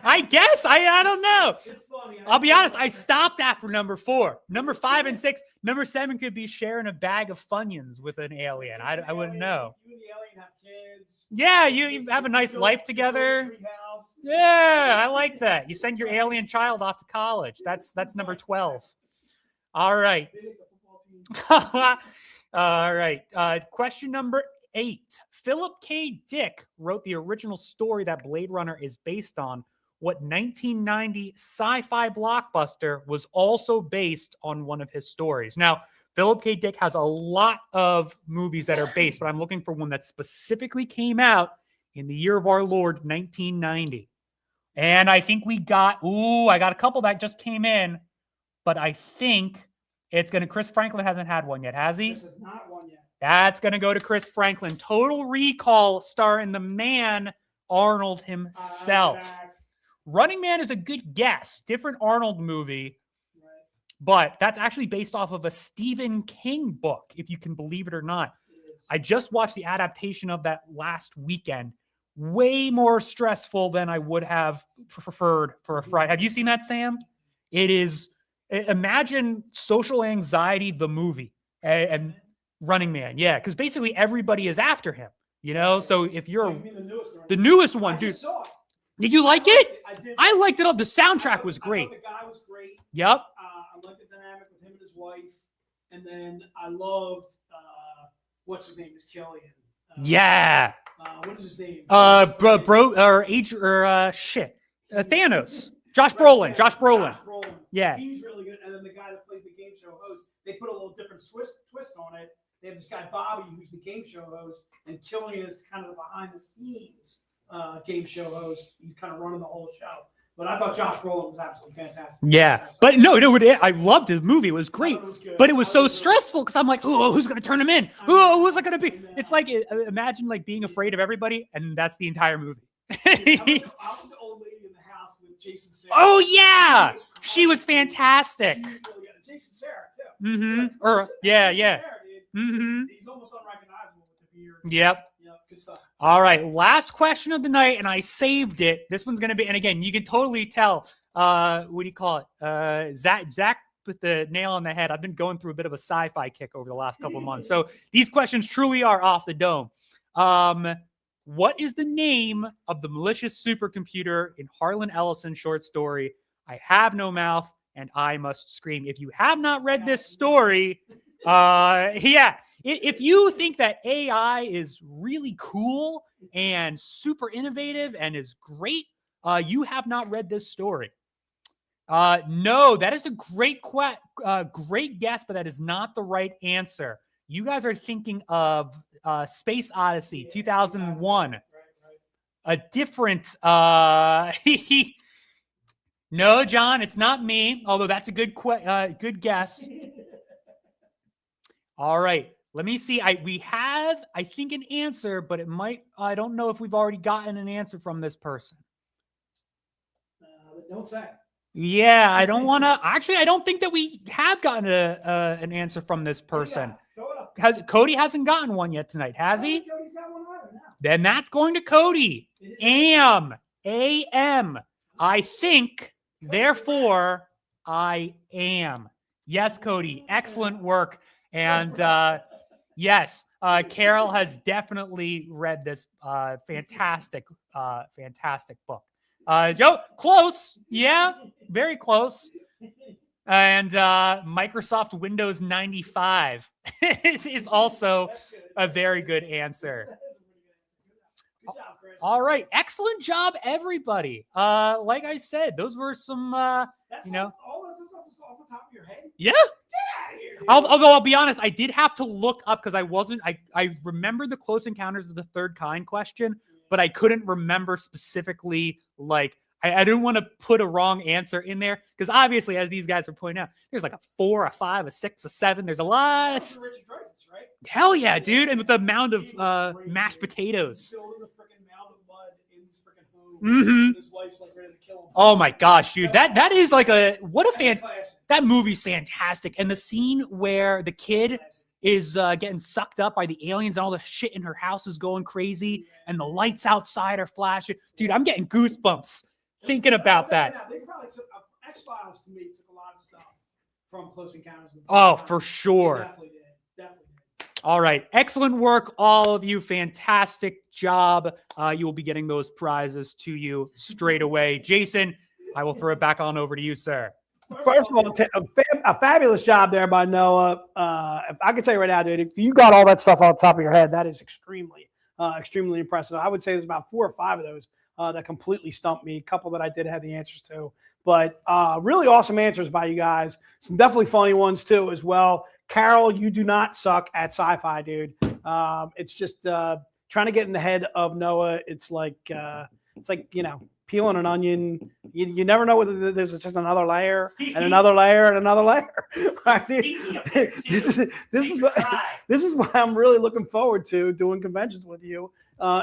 I guess, I don't know. It's funny. I'll be honest, I stopped after number 4. Number 5 and 6. Number 7 could be sharing a bag of Funyuns with an alien. I wouldn't know. You and the alien have kids. Yeah, you have a nice life together. Yeah, I like that. You send your alien child off to college. That's number 12. All right. All right. Question number 8. Philip K. Dick wrote the original story that Blade Runner is based on. What 1990 sci-fi blockbuster was also based on one of his stories? Now, Philip K. Dick has a lot of movies that are based, but I'm looking for one that specifically came out in the year of our Lord, 1990. And I think I got a couple that just came in, but I think it's going to, Chris Franklin hasn't had one yet, has he? This is not one yet. That's going to go to Chris Franklin. Total Recall starring the man Arnold himself. Running Man is a good guess. Different Arnold movie. Right. But that's actually based off of a Stephen King book, if you can believe it or not. I just watched the adaptation of that last weekend. Way more stressful than I would have preferred for a Friday. Have you seen that, Sam? It is, imagine Social Anxiety, the movie, and Running Man. Yeah, because basically everybody is after him, So if you're You mean the newest one, I dude. just saw it. Did you like it? I did. I liked it. The soundtrack was great. I thought the guy was great. Yep. I liked the dynamic with him and his wife. And then I loved, what's his name? Is Killian. Yeah. What is his name? Thanos. Josh Brolin. Josh Brolin. Yeah. He's really good. And then the guy that plays the game show host, they put a little different twist on it. They have this guy, Bobby, who's the game show host, and Killian is kind of the behind the scenes game show host. He's kind of running the whole show. But I thought Josh Brolin was absolutely fantastic. Yeah, but no, I loved the movie. It was great, but it was so stressful because I'm like, oh, who's going to turn him in? Oh, who's it going to be? It's like, imagine like being afraid of everybody, and that's the entire movie. I was the old lady in the house with Jason Sarah. Oh yeah, she was fantastic. She was really good. Jason Sarah too. Mm-hmm. Yeah. Mm-hmm. He's almost unrecognizable with the beard. Yep. Good stuff. All right, last question of the night, and I saved it. This one's gonna be, and again, you can totally tell. What do you call it? Zach put the nail on the head. I've been going through a bit of a sci-fi kick over the last couple of months, so these questions truly are off the dome. What is the name of the malicious supercomputer in Harlan Ellison's short story, I Have No Mouth and I Must Scream? If you have not read this story, if you think that AI is really cool and super innovative and is great, you have not read this story. No, that is a great guess, but that is not the right answer. You guys are thinking of Space Odyssey, 2001. Right. A different... No, John, it's not me, although that's a good guess. All right, let me see. We have, I think, an answer, but it might... I don't know if we've already gotten an answer from this person. Don't say. Yeah, I don't want to... Actually, I don't think that we have gotten an answer from this person. Cody hasn't gotten one yet tonight, has he? Cody's got one either now. Then that's going to Cody. A-M. I think, therefore, I am. Yes, Cody. Excellent work. And yes, Carol has definitely read this fantastic book. Joe, close. Yeah, very close. And Microsoft Windows 95 is also a very good answer. All right. Excellent job, everybody. Like I said, those were some, all that stuff off the top of your head? Yeah. Get out of here, dude. Although I'll be honest, I did have to look up because I remember the Close Encounters of the Third Kind question, but I couldn't remember specifically, like, I didn't want to put a wrong answer in there because obviously, as these guys are pointing out, there's like a 4, a 5, a 6, a 7. There's a lot. Richard Dreyfuss, right? Hell yeah, dude! And with the mound of mashed potatoes. Filled in the freaking mound of mud in his freaking home. Mm-hmm. His wife's like ready to kill him. Oh my gosh, dude! That is like that movie's fantastic. And the scene where the kid is getting sucked up by the aliens and all the shit in her house is going crazy, and the lights outside are flashing. Dude, I'm getting goosebumps thinking about that. They probably took X-Files to me took a lot of stuff from Close Encounters. Oh, for sure. Definitely did. All right. Excellent work, all of you. Fantastic job. You will be getting those prizes to you straight away. Jason, I will throw it back on over to you, sir. First of all, a fabulous job there by Noah. I can tell you right now, dude, if you got all that stuff off the top of your head, that is extremely impressive. I would say there's about 4 or 5 of those that completely stumped me. A couple that I did have the answers to. But really awesome answers by you guys. Some definitely funny ones, too, as well. Carol, you do not suck at sci-fi, dude. It's just trying to get in the head of Noah. It's like peeling an onion. You never know whether there's just another layer and another layer and another layer. Right? This is why I'm really looking forward to doing conventions with you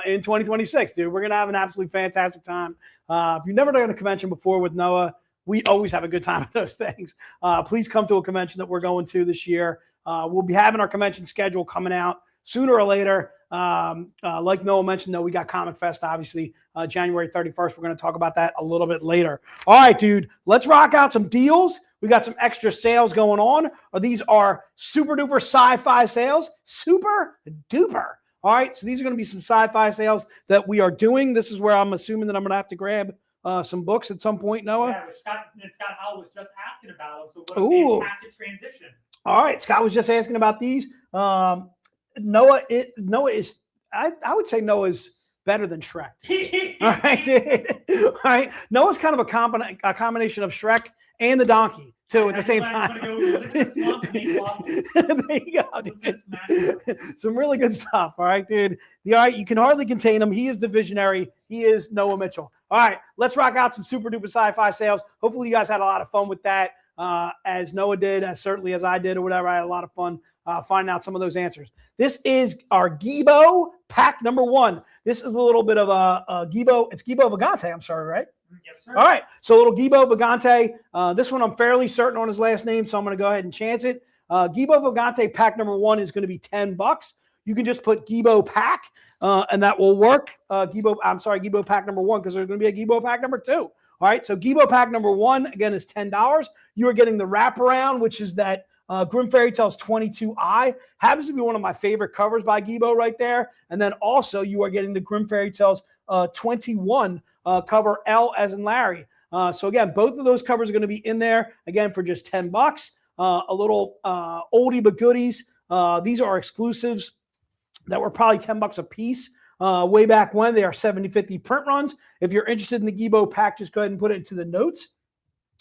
in 2026, dude. We're gonna have an absolutely fantastic time. If you've never done a convention before with Noah, we always have a good time with those things. Please come to a convention that we're going to this year. We'll be having our convention schedule coming out sooner or later. Like Noah mentioned, though, we got Comic Fest, obviously, January 31st. We're going to talk about that a little bit later. All right, dude, let's rock out some deals. We got some extra sales going on. These are super duper sci-fi sales. Super duper. All right, so these are going to be some sci-fi sales that we are doing. This is where I'm assuming that I'm going to have to grab some books at some point, Noah. Yeah, Scott Howell was just asking about them. So what a fantastic transition. All right, Scott was just asking about these. Noah is, I would say Noah's better than Shrek. All right, dude. All right. Noah's kind of a combination of Shrek and the donkey, too, at the same time. There you go, dude. Some really good stuff. All right, dude. All right, you can hardly contain him. He is the visionary. He is Noah Mitchell. All right, let's rock out some super duper sci-fi sales. Hopefully you guys had a lot of fun with that, as Noah did, as certainly as I did, or whatever. I had a lot of fun finding out some of those answers. This is our Gibo pack number 1. This is a little bit of a Gibo. It's Gibo Vagante, I'm sorry, right? Yes, sir. All right, so a little Gibo Vagante. This one I'm fairly certain on his last name, so I'm going to go ahead and chance it. Gibo Vagante pack number 1 is going to be $10. You can just put Gibo pack, and that will work. Gibo pack number 1, because there's going to be a Gibo pack number 2. All right, so Gibo pack number 1, again, is $10. You are getting the wraparound, which is that Grim Fairy Tales 22i. Happens to be one of my favorite covers by Gibo right there. And then also you are getting the Grim Fairy Tales 21 cover, L as in Larry. So again, both of those covers are going to be in there, again, for just $10. A little oldie but goodies. These are exclusives that were probably $10 a piece way back when. They are 70/50 print runs. If you're interested in the Gibo pack, just go ahead and put it into the notes.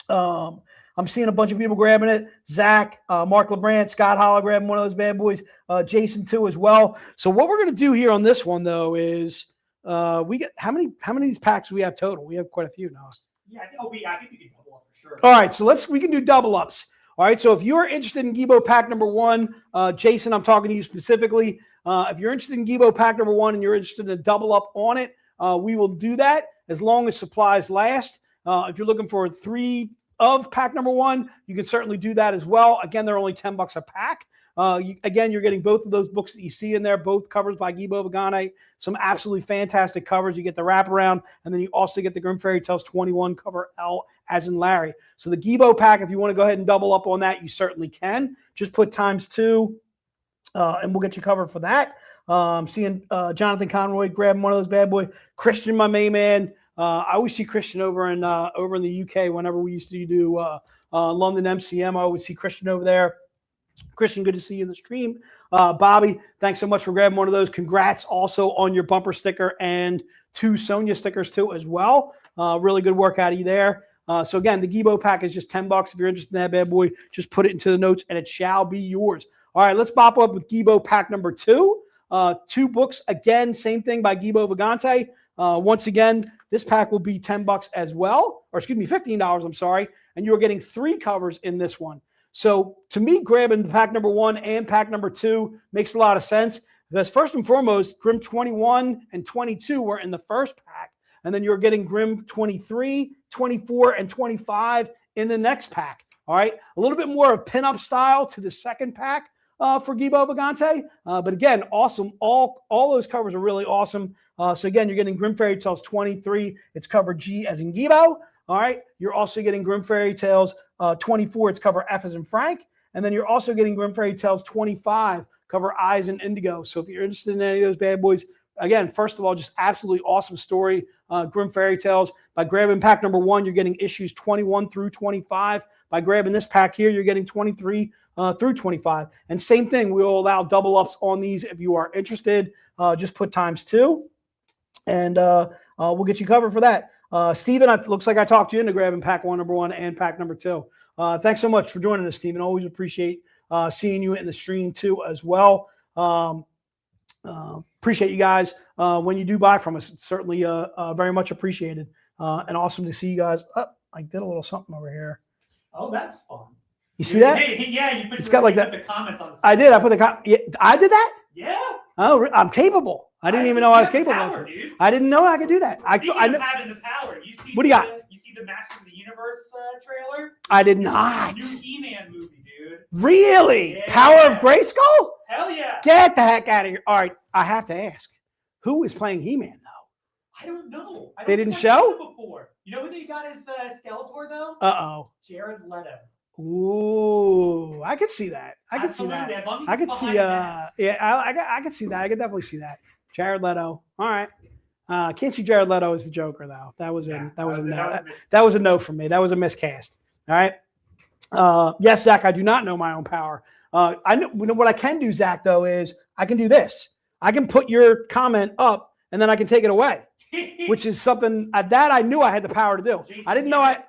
I'm seeing a bunch of people grabbing it. Zach, Mark LeBrand, Scott Holla grabbing one of those bad boys. Jason too as well. So what we're going to do here on this one though is we get how many of these packs do we have total? We have quite a few now. Yeah, I think we can double up for sure. All right, so we can do double ups. All right, so if you're interested in Gibo pack number 1, Jason, I'm talking to you specifically. If you're interested in Gibo pack number 1 and you're interested in a double up on it, we will do that as long as supplies last. If you're looking for 3 of pack number 1, you can certainly do that as well. Again, they're only $10 a pack. You're getting both of those books that you see in there, both covers by Gibo Vagante. Some absolutely fantastic covers. You get the wraparound, and then you also get the Grim Fairy Tales 21 cover, L as in Larry. So the Gibo pack, if you want to go ahead and double up on that, you certainly can. Just put × 2, and we'll get you covered for that. Seeing Jonathan Conroy grabbing one of those bad boys. Christian, my main man. I always see Christian over in the UK whenever we used to do London MCM. I always see Christian over there. Christian, good to see you in the stream. Bobby, thanks so much for grabbing one of those. Congrats also on your bumper sticker and 2 Sonia stickers too as well. Really good work out of you there. So again, the Gibo pack is just $10. If you're interested in that bad boy, just put it into the notes and it shall be yours. All right, let's bop up with Gibo pack number 2. 2 books, again, same thing by Gibo Vagante. Once again, this pack will be $10 as well, or excuse me, $15, I'm sorry. And you are getting 3 covers in this one. So to me, grabbing pack number 1 and pack number 2 makes a lot of sense, because first and foremost, Grim 21 and 22 were in the first pack. And then you're getting Grim 23, 24, and 25 in the next pack. All right. A little bit more of pinup style to the second pack for Gibo Vagante. But again, awesome. All those covers are really awesome. So again, you're getting Grim Fairy Tales 23. It's cover G as in Gibo. All right. You're also getting Grim Fairy Tales 24. It's cover F as in Frank. And then you're also getting Grim Fairy Tales 25, cover I as in Indigo. So if you're interested in any of those bad boys, again, first of all, just absolutely awesome story. Grim Fairy Tales. By grabbing pack number 1, you're getting issues 21 through 25. By grabbing this pack here, you're getting 23 through 25. And same thing, we'll allow double ups on these if you are interested. Just put × 2, and we'll get you covered for that. Steven, it looks like I talked you into grabbing pack number 1 and pack number 2. Thanks so much for joining us, Steven. Always appreciate seeing you in the stream too as well. Appreciate you guys when you do buy from us. It's certainly very much appreciated and awesome to see you guys. Oh, I did a little something over here. Oh, that's fun. You see that? Yeah, you put, it's got like that. The comments on the I did. I put the yeah, I did that? Yeah. Oh, I'm capable. I didn't even know I was capable power, of it. Dude. I didn't know I could do that. I know having the power. You see what do you got? You see the Masters of the Universe trailer? I did not. New He-Man movie, dude. Really? Yeah. Power of Grayskull? Hell yeah. Get the heck out of here. All right. I have to ask. Who is playing He-Man though? I don't know. They didn't show? Before. You know who they got as Skeletor though? Uh-oh. Jared Leto. Ooh, I could see that. I could see that. As long as I could see. Yeah, I could see that. I could definitely see that. Jared Leto. All right. Can't see Jared Leto as the Joker though. That was a no. That was a no for me. That was a miscast. All right. Yes, Zach. I do not know my own power. I know what I can do, Zach. Though is I can do this. I can put your comment up and then I can take it away. Which is something that I knew I had the power to do. Jason, I didn't know I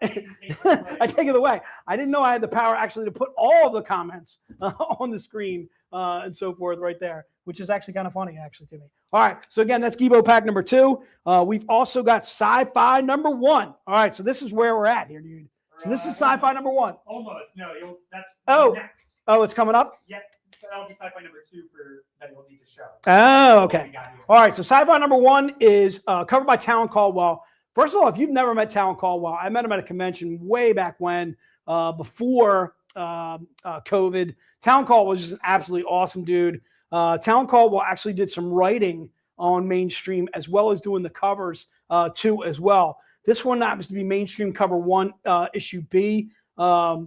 take it away. I didn't know I had the power actually to put all the comments on the screen and so forth right there, which is actually kind of funny actually to me. All right. So again, that's Gibo pack number 2. We've also got Sci-Fi number 1. All right. So this is where we're at here, dude. So this is Sci-Fi number 1. Almost. No, that's next. Oh, it's coming up? Yep. So that'll be Sci-Fi number 2 that you'll need to show. Oh, okay. All right. So Sci-Fi number 1 is covered by Talon Caldwell. First of all, if you've never met Talon Caldwell, I met him at a convention way back when, before COVID. Talon Caldwell was just an absolutely awesome dude. Talon Caldwell actually did some writing on Mainstream as well as doing the covers too as well. This one happens to be Mainstream cover 1, issue B. Cover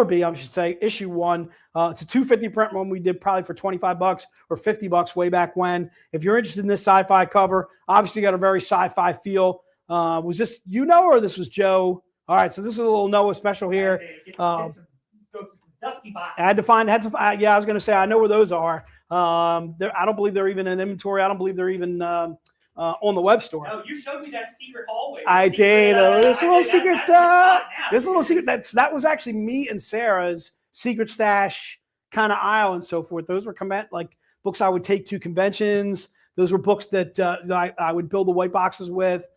B, I should say, issue 1. It's a 250 print one we did probably for $25 or $50 way back when. If you're interested in this sci-fi cover, obviously got a very sci-fi feel. Was this or this was Joe? All right, so this is a little Noah special here. Go through some dusty boxes. I had to find, I was going to say, I know where those are. I don't believe they're even in inventory. I don't believe they're even on the web store. Oh, you showed me that secret hallway. I did. This little secret. That was actually me and Sarah's secret stash kind of aisle and so forth. Those were like books I would take to conventions. Those were books that I would build the white boxes with,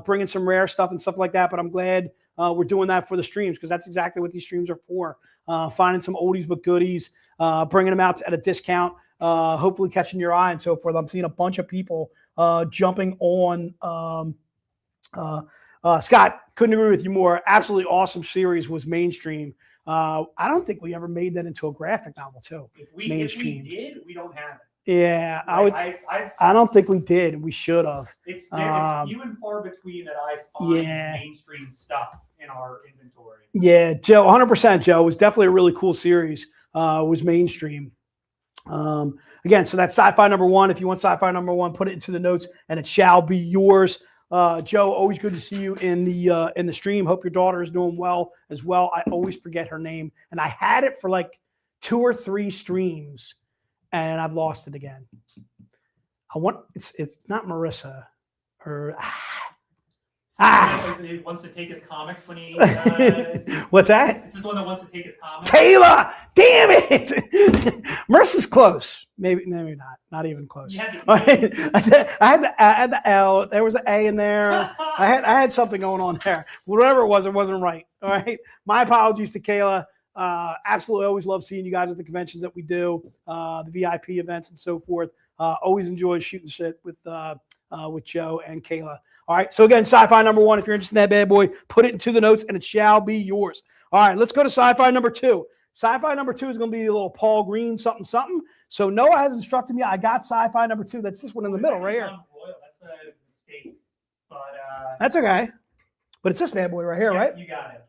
bringing some rare stuff and stuff like that. But I'm glad we're doing that for the streams because that's exactly what these streams are for. Finding some oldies but goodies, bringing them out at a discount, hopefully catching your eye and so forth. I'm seeing a bunch of people jumping on. Scott, couldn't agree with you more. Absolutely awesome series was Mainstream. I don't think we ever made that into a graphic novel too. If we did, we don't have it. Yeah, I don't think we did. We should have. It's few and far between that I find Mainstream stuff in our inventory. Yeah, Joe, 100%. Joe, it was definitely a really cool series. Was Mainstream. Again, so that's Sci-Fi number 1. If you want Sci-Fi number 1, put it into the notes, and it shall be yours. Joe, always good to see you in the stream. Hope your daughter is doing well as well. I always forget her name, and I had it for like 2 or 3 streams. And I've lost it again. It's not Marissa or He wants to take his comics when he. What's that? This is one that wants to take his comics. Kayla, damn it! Marissa's close. Maybe not even close. I had the L. There was an A in there. I had something going on there. Whatever it wasn't right. All right. My apologies to Kayla. Absolutely always love seeing you guys at the conventions that we do, the VIP events and so forth. Always enjoy shooting shit with Joe and Kayla. All right. So again, Sci-Fi number 1, if you're interested in that bad boy, put it into the notes and it shall be yours. All right. Let's go to Sci-Fi number 2. Sci-Fi number 2 is going to be a little Paul Green something. So Noah has instructed me. I got Sci-Fi number 2. That's this one in the middle right here. That's a mistake. But that's okay. But it's this bad boy right here, right? You got it.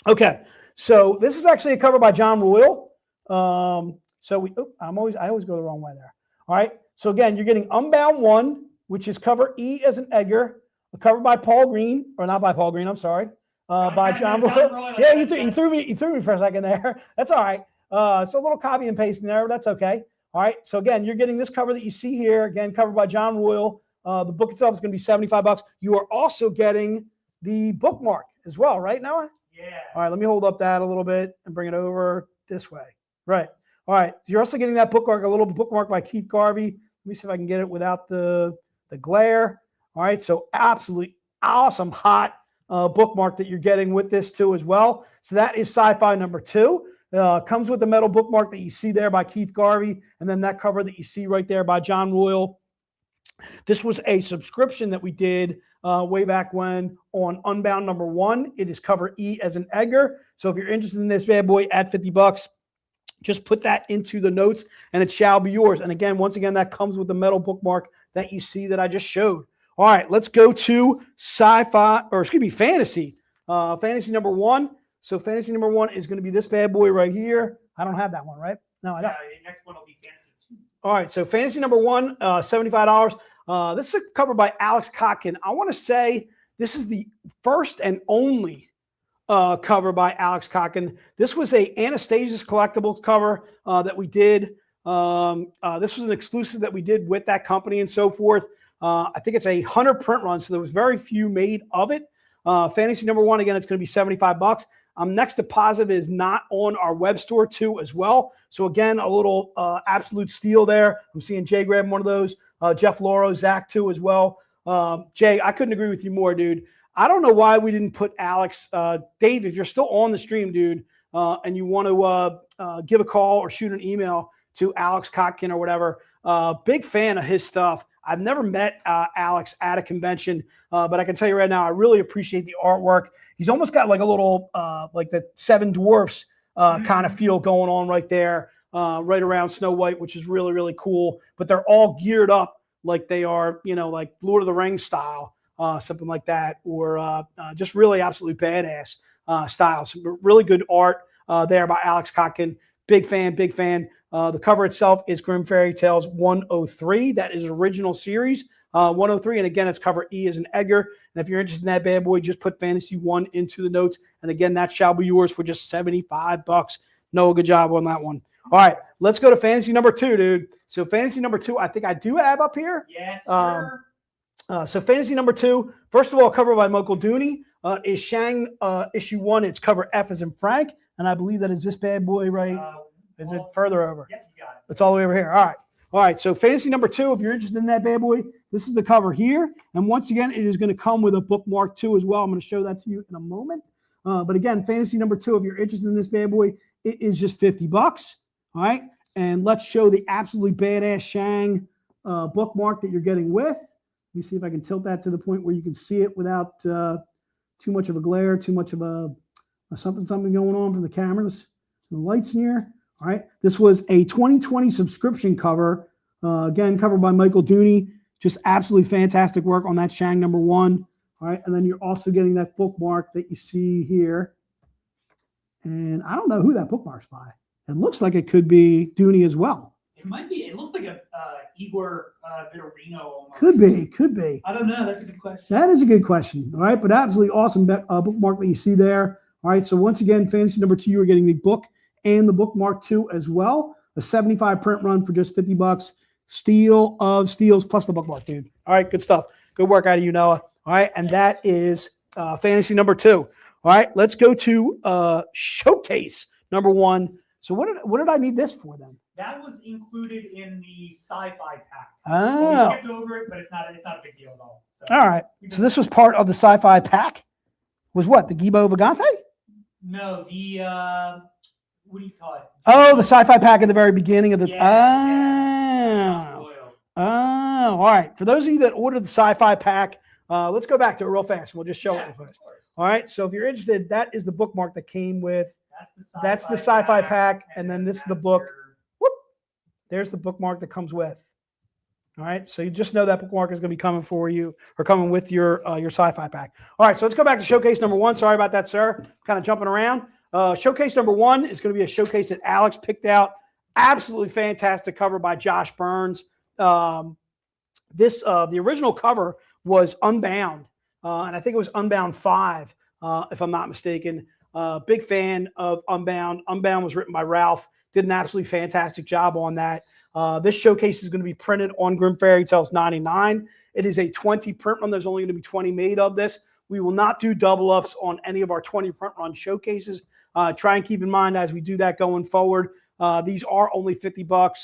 Okay. So this is actually a cover by John Royal. I always go the wrong way there. All right. So again, you're getting Unbound 1, which is cover E as in Edgar, a cover by Paul Green, or not by Paul Green. I'm sorry, by John Royal. Yeah, you threw me for a second there. That's all right. So a little copy and paste in there. That's okay. All right. So again, you're getting this cover that you see here. Again, covered by John Royal. The book itself is going to be $75. You are also getting the bookmark as well, right, Noah? Yeah. All right, let me hold up that a little bit and bring it over this way. Right. All right. So you're also getting that bookmark, a little bookmark by Keith Garvey. Let me see if I can get it without the glare. All right. So absolutely awesome, hot bookmark that you're getting with this too as well. So that is Sci-Fi number 2. Comes with the metal bookmark that you see there by Keith Garvey, and then that cover that you see right there by John Royal. This was a subscription that we did way back when on Unbound number 1. It is cover E as in Edgar. So if you're interested in this bad boy at $50, just put that into the notes and it shall be yours. And again, once again, that comes with the metal bookmark that you see that I just showed. All right, let's go to fantasy. Fantasy number 1. So fantasy number 1 is going to be this bad boy right here. I don't have that one, right? No, I don't. The next one will be fantasy 2. All right, so fantasy number 1, $75. This is a cover by Alex Kotkin. I want to say this is the first and only cover by Alex Kotkin. This was a Anastasia's Collectibles cover that we did. This was an exclusive that we did with that company and so forth. I think it's a 100 print run, so there was very few made of it. Fantasy number 1, again, it's going to be $75. Next Deposit is not on our web store too as well. So again, a little absolute steal there. I'm seeing Jay grabbing one of those. Jeff Lauro, Zach too as well. Jay, I couldn't agree with you more, dude. I don't know why we didn't put Alex. Dave, if you're still on the stream, dude, and you want to give a call or shoot an email to Alex Kotkin or whatever, big fan of his stuff. I've never met Alex at a convention, but I can tell you right now, I really appreciate the artwork. He's almost got like a little, like the Seven Dwarfs kind of feel going on right there, right around Snow White, which is really, really cool. But they're all geared up like they are, you know, like Lord of the Rings style, something like that, or just really absolutely badass style. Some really good art there by Alex Kotkin. Big fan, big fan. The cover itself is Grim Fairy Tales 103. That is original series 103. And again, it's cover E as in Edgar. And if you're interested in that bad boy, just put Fantasy 1 into the notes. And again, that shall be yours for just $75. Noah, good job on that one. All right, let's go to fantasy number 2, dude. So fantasy number 2, I think I do have up here. Yes, sir. So fantasy number 2, first of all, cover by Michael Dooney, is Shang issue 1. It's cover F as in Frank. And I believe that is this bad boy, right? Is it further over? Yep, you got it. It's all the way over here. All right. All right. So fantasy number 2, if you're interested in that bad boy, this is the cover here. And once again, it is going to come with a bookmark too as well. I'm going to show that to you in a moment. But again, fantasy number 2, if you're interested in this bad boy, it is just $50. All right. And let's show the absolutely badass Shang bookmark that you're getting with. Let me see if I can tilt that to the point where you can see it without too much of a glare, too much of a something going on from the cameras. The lights in here. All right. This was a 2020 subscription cover. Again, covered by Michael Dooney. Just absolutely fantastic work on that Shang number 1. All right. And then you're also getting that bookmark that you see here. And I don't know who that bookmark's by. It looks like it could be Dooney as well. It might be. It looks like a Igor Vitorino almost. Could be. I don't know. That's a good question. That is a good question. All right. But absolutely awesome bookmark that you see there. All right. So once again, fantasy number 2, you are getting the book and the bookmark too as well. A 75 print run for just $50. Steal of steals plus the bookmark, dude. All right, good stuff. Good work out of you, Noah. All right, and that is fantasy number 2. All right, let's go to showcase number 1. So what did I need this for then? That was included in the Sci-Fi pack. Oh. We skipped over it, but it's not a big deal at all. So, all right. So this was part of the Sci-Fi pack. Was what, the Gibo Vagante? No, the what do you call it? Oh, the Sci-Fi pack at the very beginning of the. Oh, all right. For those of you that ordered the Sci-Fi pack, let's go back to it real fast. We'll just show it real fast. All right. So if you're interested, that is the bookmark that came with. That's the Sci-Fi pack, and then this is the book. Whoop. There's the bookmark that comes with. All right. So you just know that bookmark is going to be coming for you or coming with your Sci-Fi pack. All right. So let's go back to showcase number 1. Sorry about that, sir. Kind of jumping around. Showcase number 1 is going to be a showcase that Alex picked out. Absolutely fantastic cover by Josh Burns. The original cover was Unbound, and I think it was Unbound 5, if I'm not mistaken. Big fan of Unbound. Unbound was written by Ralph. Did an absolutely fantastic job on that. This showcase is going to be printed on Grim Fairy Tales 99. It is a 20 print run. There's only going to be 20 made of this. We will not do double ups on any of our 20 print run showcases. Try and keep in mind as we do that going forward. These are only $50.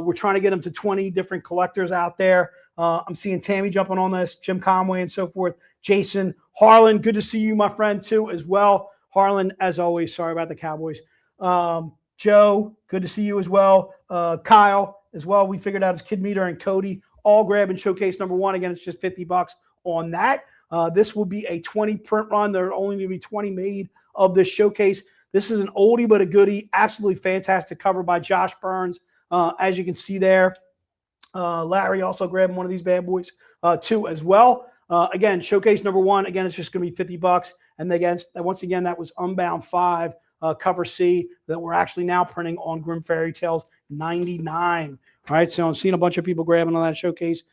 We're trying to get them to 20 different collectors out there. I'm seeing Tammy jumping on this, Jim Conway and so forth. Jason, Harlan, good to see you, my friend, too, as well. Harlan, as always, sorry about the Cowboys. Joe, good to see you as well. Kyle, as well. We figured out his Kid Meter and Cody, all grabbing showcase number 1. Again, it's just $50 on that. This will be a 20 print run. There are only going to be 20 made of this showcase. This is an oldie but a goodie. Absolutely fantastic cover by Josh Burns. As you can see there, Larry also grabbing one of these bad boys too as well. Again, showcase number 1. Again, it's just going to be $50. And again, once again, that was Unbound 5, cover C, that we're actually now printing on Grim Fairy Tales 99. All right, so I'm seeing a bunch of people grabbing on that showcase.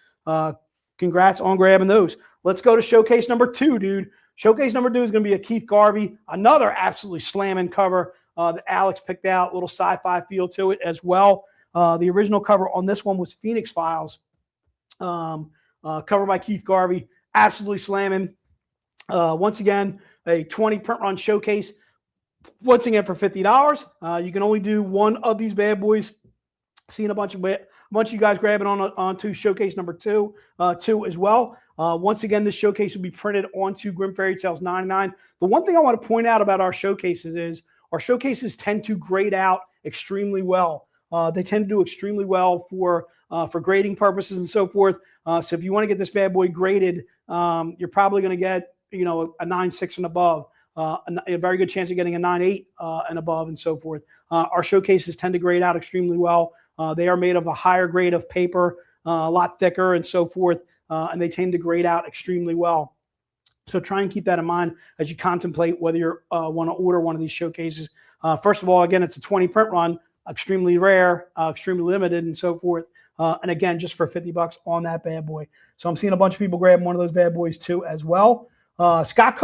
Congrats on grabbing those. Let's go to showcase number 2, dude. Showcase number 2 is going to be a Keith Garvey, another absolutely slamming cover that Alex picked out, a little sci-fi feel to it as well. The original cover on this one was Phoenix Files, cover by Keith Garvey, absolutely slamming. Once again, a 20 print run showcase. once again, for $50, you can only do one of these bad boys. Seeing a bunch of you guys grabbing onto showcase number two as well. Once again, this showcase will be printed onto Grim Fairy Tales 99. The one thing I want to point out about our showcases is our showcases tend to grade out extremely well. They tend to do extremely well for grading purposes and so forth. So if you want to get this bad boy graded, you're probably going to get a 9.6 and above. A very good chance of getting a 9.8 and above and so forth. Our showcases tend to grade out extremely well. They are made of a higher grade of paper, a lot thicker and so forth, and they tend to grade out extremely well. So try and keep that in mind as you contemplate whether you want to order one of these showcases. First of all, again, it's a 20 print run, extremely rare, extremely limited and so forth. And again, just for $50 on that bad boy. So I'm seeing a bunch of people grab one of those bad boys too as well. Scott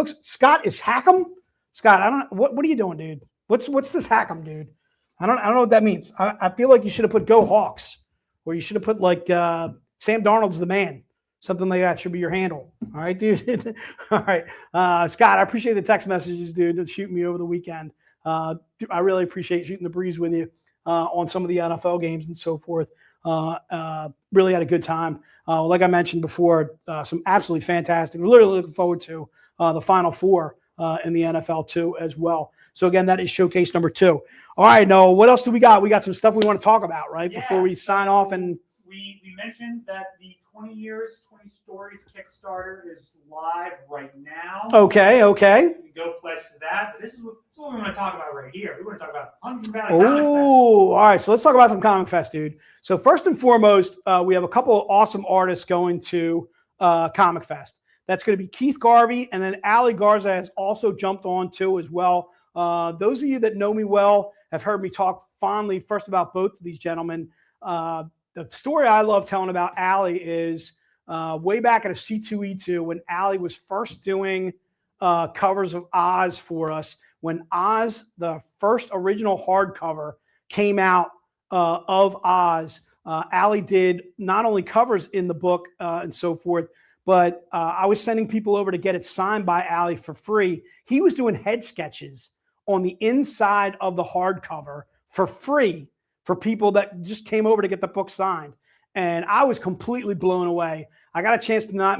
is Hackem. Scott, I don't know. What are you doing, dude? What's this Hackem, dude? I don't know what that means. I feel like you should have put Go Hawks, or you should have put like Sam Darnold's the man. Something like that should be your handle. All right, dude. All right. Scott, I appreciate the text messages, dude, shooting me over the weekend. I really appreciate shooting the breeze with you on some of the NFL games and so forth. Really had a good time. Like I mentioned before, some absolutely fantastic. We're literally looking forward to the Final Four in the NFL too as well. So again, that is showcase number 2. All right, Noah, what else do we got? We got some stuff we want to talk about, right? Yeah, before we sign off. And we mentioned that the 20 Years, 20 Stories Kickstarter is live right now. Okay. You can go pledge to that. But this is what we want to talk about right here. We want to talk about Huntington Valley Comic Fest. All right. So let's talk about some Comic Fest, dude. So first and foremost, we have a couple of awesome artists going to Comic Fest. That's going to be Keith Garvey, and then Ali Garza has also jumped on too as well. Those of you that know me well have heard me talk fondly first about both of these gentlemen. The story I love telling about Ali is way back at a C2E2 when Ali was first doing covers of Oz for us. When Oz, the first original hardcover, came out of Oz, Ali did not only covers in the book and so forth, but I was sending people over to get it signed by Ali for free. He was doing head sketches on the inside of the hardcover for free for people that just came over to get the book signed. And I was completely blown away. I got a chance to not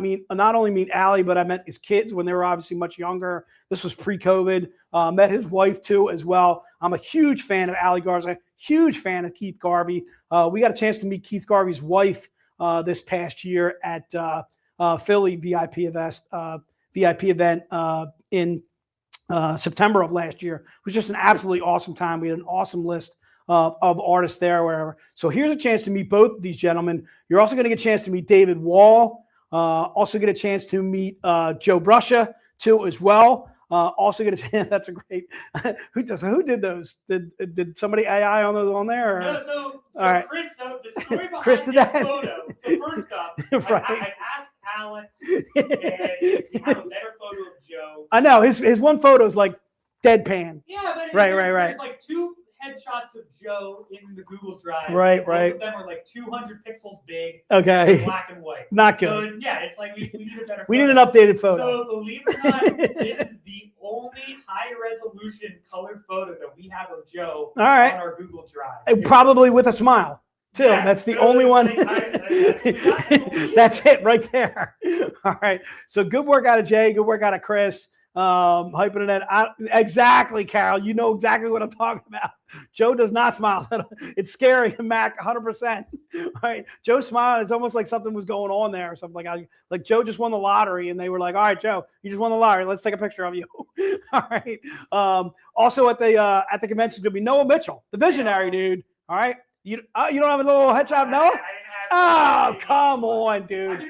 only meet Ali, but I met his kids when they were obviously much younger. This was pre-COVID. Met his wife too as well. I'm a huge fan of Ali Garza, huge fan of Keith Garvey. We got a chance to meet Keith Garvey's wife this past year at Philly VIP event in September of last year. It was just an absolutely awesome time. We had an awesome list of artists there, wherever. So here's a chance to meet both of these gentlemen. You're also going to get a chance to meet David Wall. Also get a chance to meet Joe Bruscia too as well. Also get a chance. That's a great. Who did those? Did somebody AI on those on there? Or? No, so all right. Chris. So the story behind Chris did this that. photo. So first up, right. I asked Alex, and does he have a better photo of Joe? I know his one photo is like deadpan. Yeah, but right. There's like 2 headshots of Joe in the Google Drive. Right. Both of them are like 200 pixels big. Okay. Black and white. Not good. So yeah, it's like we need a better. We need an updated photo. So believe it or not, this is the only high resolution colored photo that we have of Joe on our Google Drive. Probably with a smile too. Yeah, that's the only one. That's it right there. All right. So good work out of Jay. Good work out of Chris. Hyping it out. Exactly, Carol. You know exactly what I'm talking about. Joe does not smile. It's scary, Mac, 100%. All right. Joe smiled. It's almost like something was going on there or something like Joe just won the lottery and they were like, all right, Joe, you just won the lottery. Let's take a picture of you. All right. Also at the convention is going to be Noah Mitchell, the visionary dude. All right. You don't have a little headshot of Noah? Oh, come on, dude.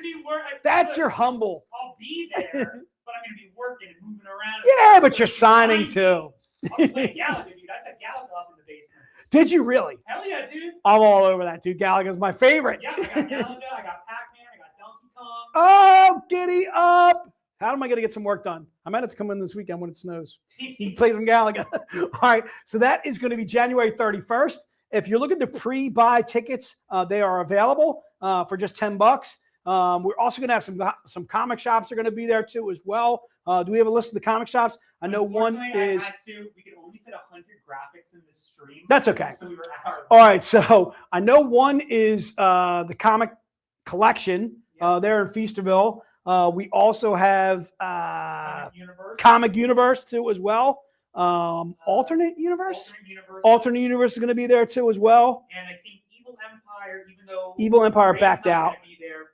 That's your humble. I'll be there, but I'm going to be working and moving around. Yeah, but you're signing too. I'm playing Galaga, dude. I set Galaga up in the basement. Did you really? Hell yeah, dude. I'm all over that, dude. Galaga's my favorite. Yeah, I got Galaga, I got Pac-Man, I got Donkey Kong. Oh, giddy up. How am I going to get some work done? I might have to come in this weekend when it snows. Play some Galaga. All right. So that is going to be January 31st. If you're looking to pre-buy tickets, they are available for just $10. We're also going to have some comic shops are going to be there too as well. Do we have a list of the comic shops? I know one is. We could only fit 100 graphics in this stream. That's okay. So we were out. All right, so I know one is the comic collection there in Feasterville. We also have Comic Universe too as well. Alternate Universe is going to be there too as well. And I think Evil Empire, even though Evil Empire backed out. Be there,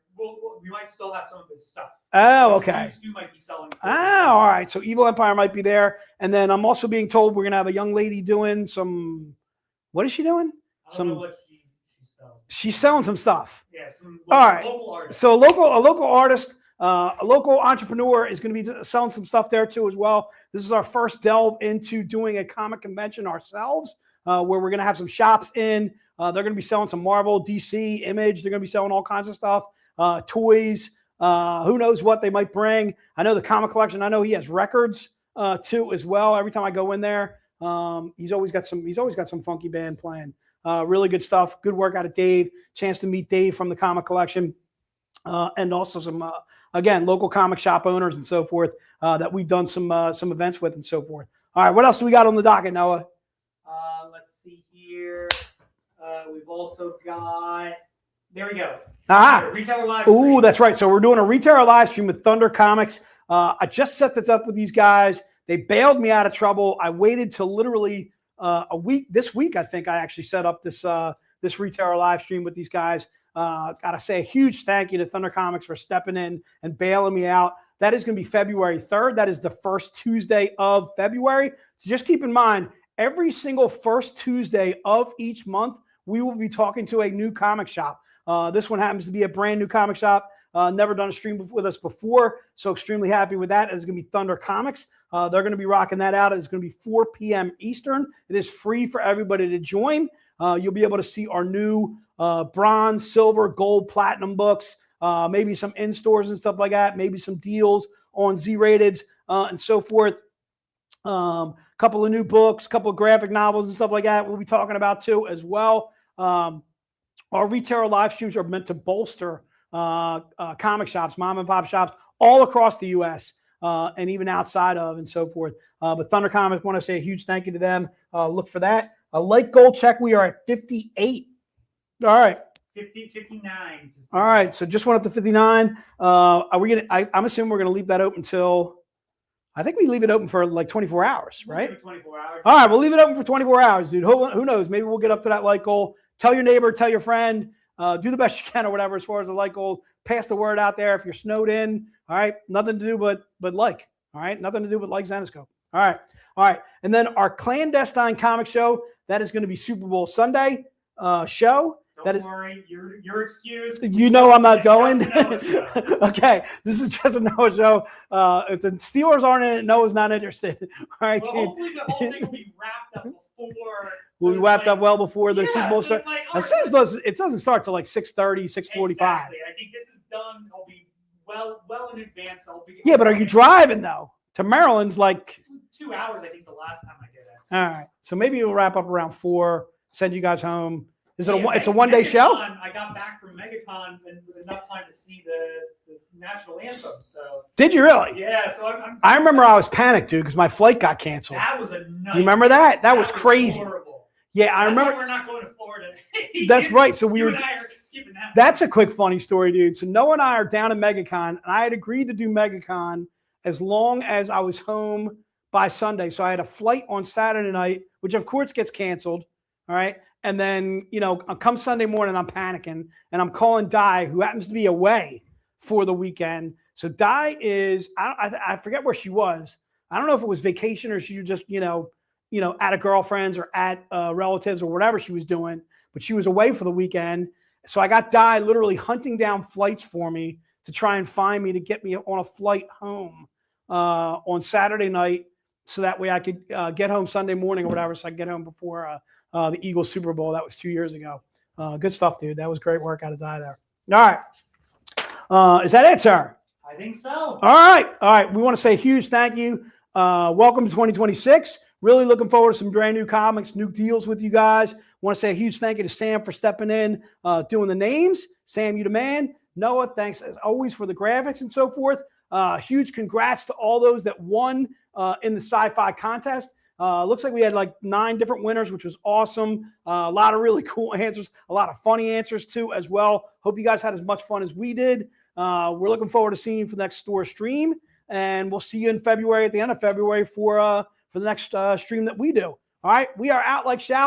we might still have some of his stuff. Oh, okay. You might be selling. All right. So Evil Empire might be there, and then I'm also being told we're going to have a young lady doing some. What is she doing? I don't know what she sells. She's selling some stuff. Yeah. All right. Local artist. So a local artist. A local entrepreneur is going to be selling some stuff there too as well. This is our first delve into doing a comic convention ourselves, where we're going to have some shops in. They're going to be selling some Marvel, DC, Image. They're going to be selling all kinds of stuff, toys. Who knows what they might bring? I know the comic collection. I know he has records too as well. Every time I go in there, he's always got some funky band playing. Really good stuff. Good work out of Dave. Chance to meet Dave from the comic collection, and also some. Again, local comic shop owners and so forth that we've done some events with and so forth. All right, what else do we got on the docket, Noah? Let's see here. We've also got. There we go. Retailer live. Ooh, that's right. So we're doing a retailer live stream with Thunder Comics. I just set this up with these guys. They bailed me out of trouble. I waited till literally a week. This week, I think I actually set up this retailer live stream with these guys. Gotta say a huge thank you to Thunder Comics for stepping in and bailing me out. That is going to be February 3rd. That is the first Tuesday of February. So just keep in mind, every single first Tuesday of each month, we will be talking to a new comic shop. This one happens to be a brand new comic shop. Never done a stream with us before, so extremely happy with that. It's going to be Thunder Comics. They're going to be rocking that out. It's going to be 4 p.m. Eastern. It is free for everybody to join. You'll be able to see our new bronze, silver, gold, platinum books, maybe some in-stores and stuff like that, maybe some deals on Z-Rateds and so forth. Couple of new books, couple of graphic novels and stuff like that we'll be talking about too as well. Our retailer live streams are meant to bolster comic shops, mom and pop shops all across the U.S. And even outside of and so forth. But Thunder Comics, want to say a huge thank you to them. Look for that. A light goal check. We are at 58. All right. 59. All right. So just went up to 59. Are we going to, I'm assuming we're going to leave that open till, I think we leave it open for like 24 hours, right? 24 hours. All right. We'll leave it open for 24 hours, dude. Who knows? Maybe we'll get up to that light goal. Tell your neighbor, tell your friend, do the best you can or whatever, as far as the light goal, pass the word out there. If you're snowed in, all right, nothing to do but like, all right, nothing to do but like Zenescope. All right. All right. And then our clandestine comic show, that is going to be Super Bowl Sunday show. Don't worry, you're excused. You know I'm not going. Okay, this is just a Noah show. If the Steelers aren't in it, Noah's not interested. All right, well, hopefully the whole thing will be wrapped up before. We'll be wrapped up well before the Super Bowl starts. It doesn't start till like 6:30, 6:45. Exactly. I think this is done. I'll be well in advance. Yeah, but are you driving though? To Maryland's like 2 hours. I think the last time I did it. All right, so maybe we'll wrap up around 4. Send you guys home. Is it it's a one-day show? I got back from MegaCon and enough time to see the national anthem. So did you really? Yeah. So I remember I was panicked, dude, because my flight got canceled. That was a nightmare. You remember that? That was crazy. Horrible. Yeah, I remember. We're not going to Florida. That's right. So we were. And I are skipping that. That's a quick funny story, dude. So Noah and I are down in MegaCon, and I had agreed to do MegaCon as long as I was home by Sunday. So I had a flight on Saturday night, which of course gets canceled. All right. And then, come Sunday morning, I'm panicking and I'm calling Di, who happens to be away for the weekend. So Di is, I forget where she was. I don't know if it was vacation or she was just, at a girlfriend's or at relatives or whatever she was doing, but she was away for the weekend. So I got Di literally hunting down flights for me to try and find me to get me on a flight home on Saturday night. So that way I could get home Sunday morning or whatever. So I could get home before the Eagles Super Bowl. That was 2 years ago. Good stuff, dude. That was great work out of Di there. All right. Is that it, sir? I think so. All right. All right. We want to say a huge thank you. Welcome to 2026. Really looking forward to some brand new comics, new deals with you guys. Want to say a huge thank you to Sam for stepping in, doing the names. Sam, you the man. Noah, thanks as always for the graphics and so forth. Huge congrats to all those that won in the sci-fi contest. Looks like we had like 9 different winners, which was awesome. A lot of really cool answers, a lot of funny answers too as well. Hope you guys had as much fun as we did. We're looking forward to seeing you for the next store stream, and we'll see you in February, at the end of February, for the next stream that we do. All right, we are out like shout.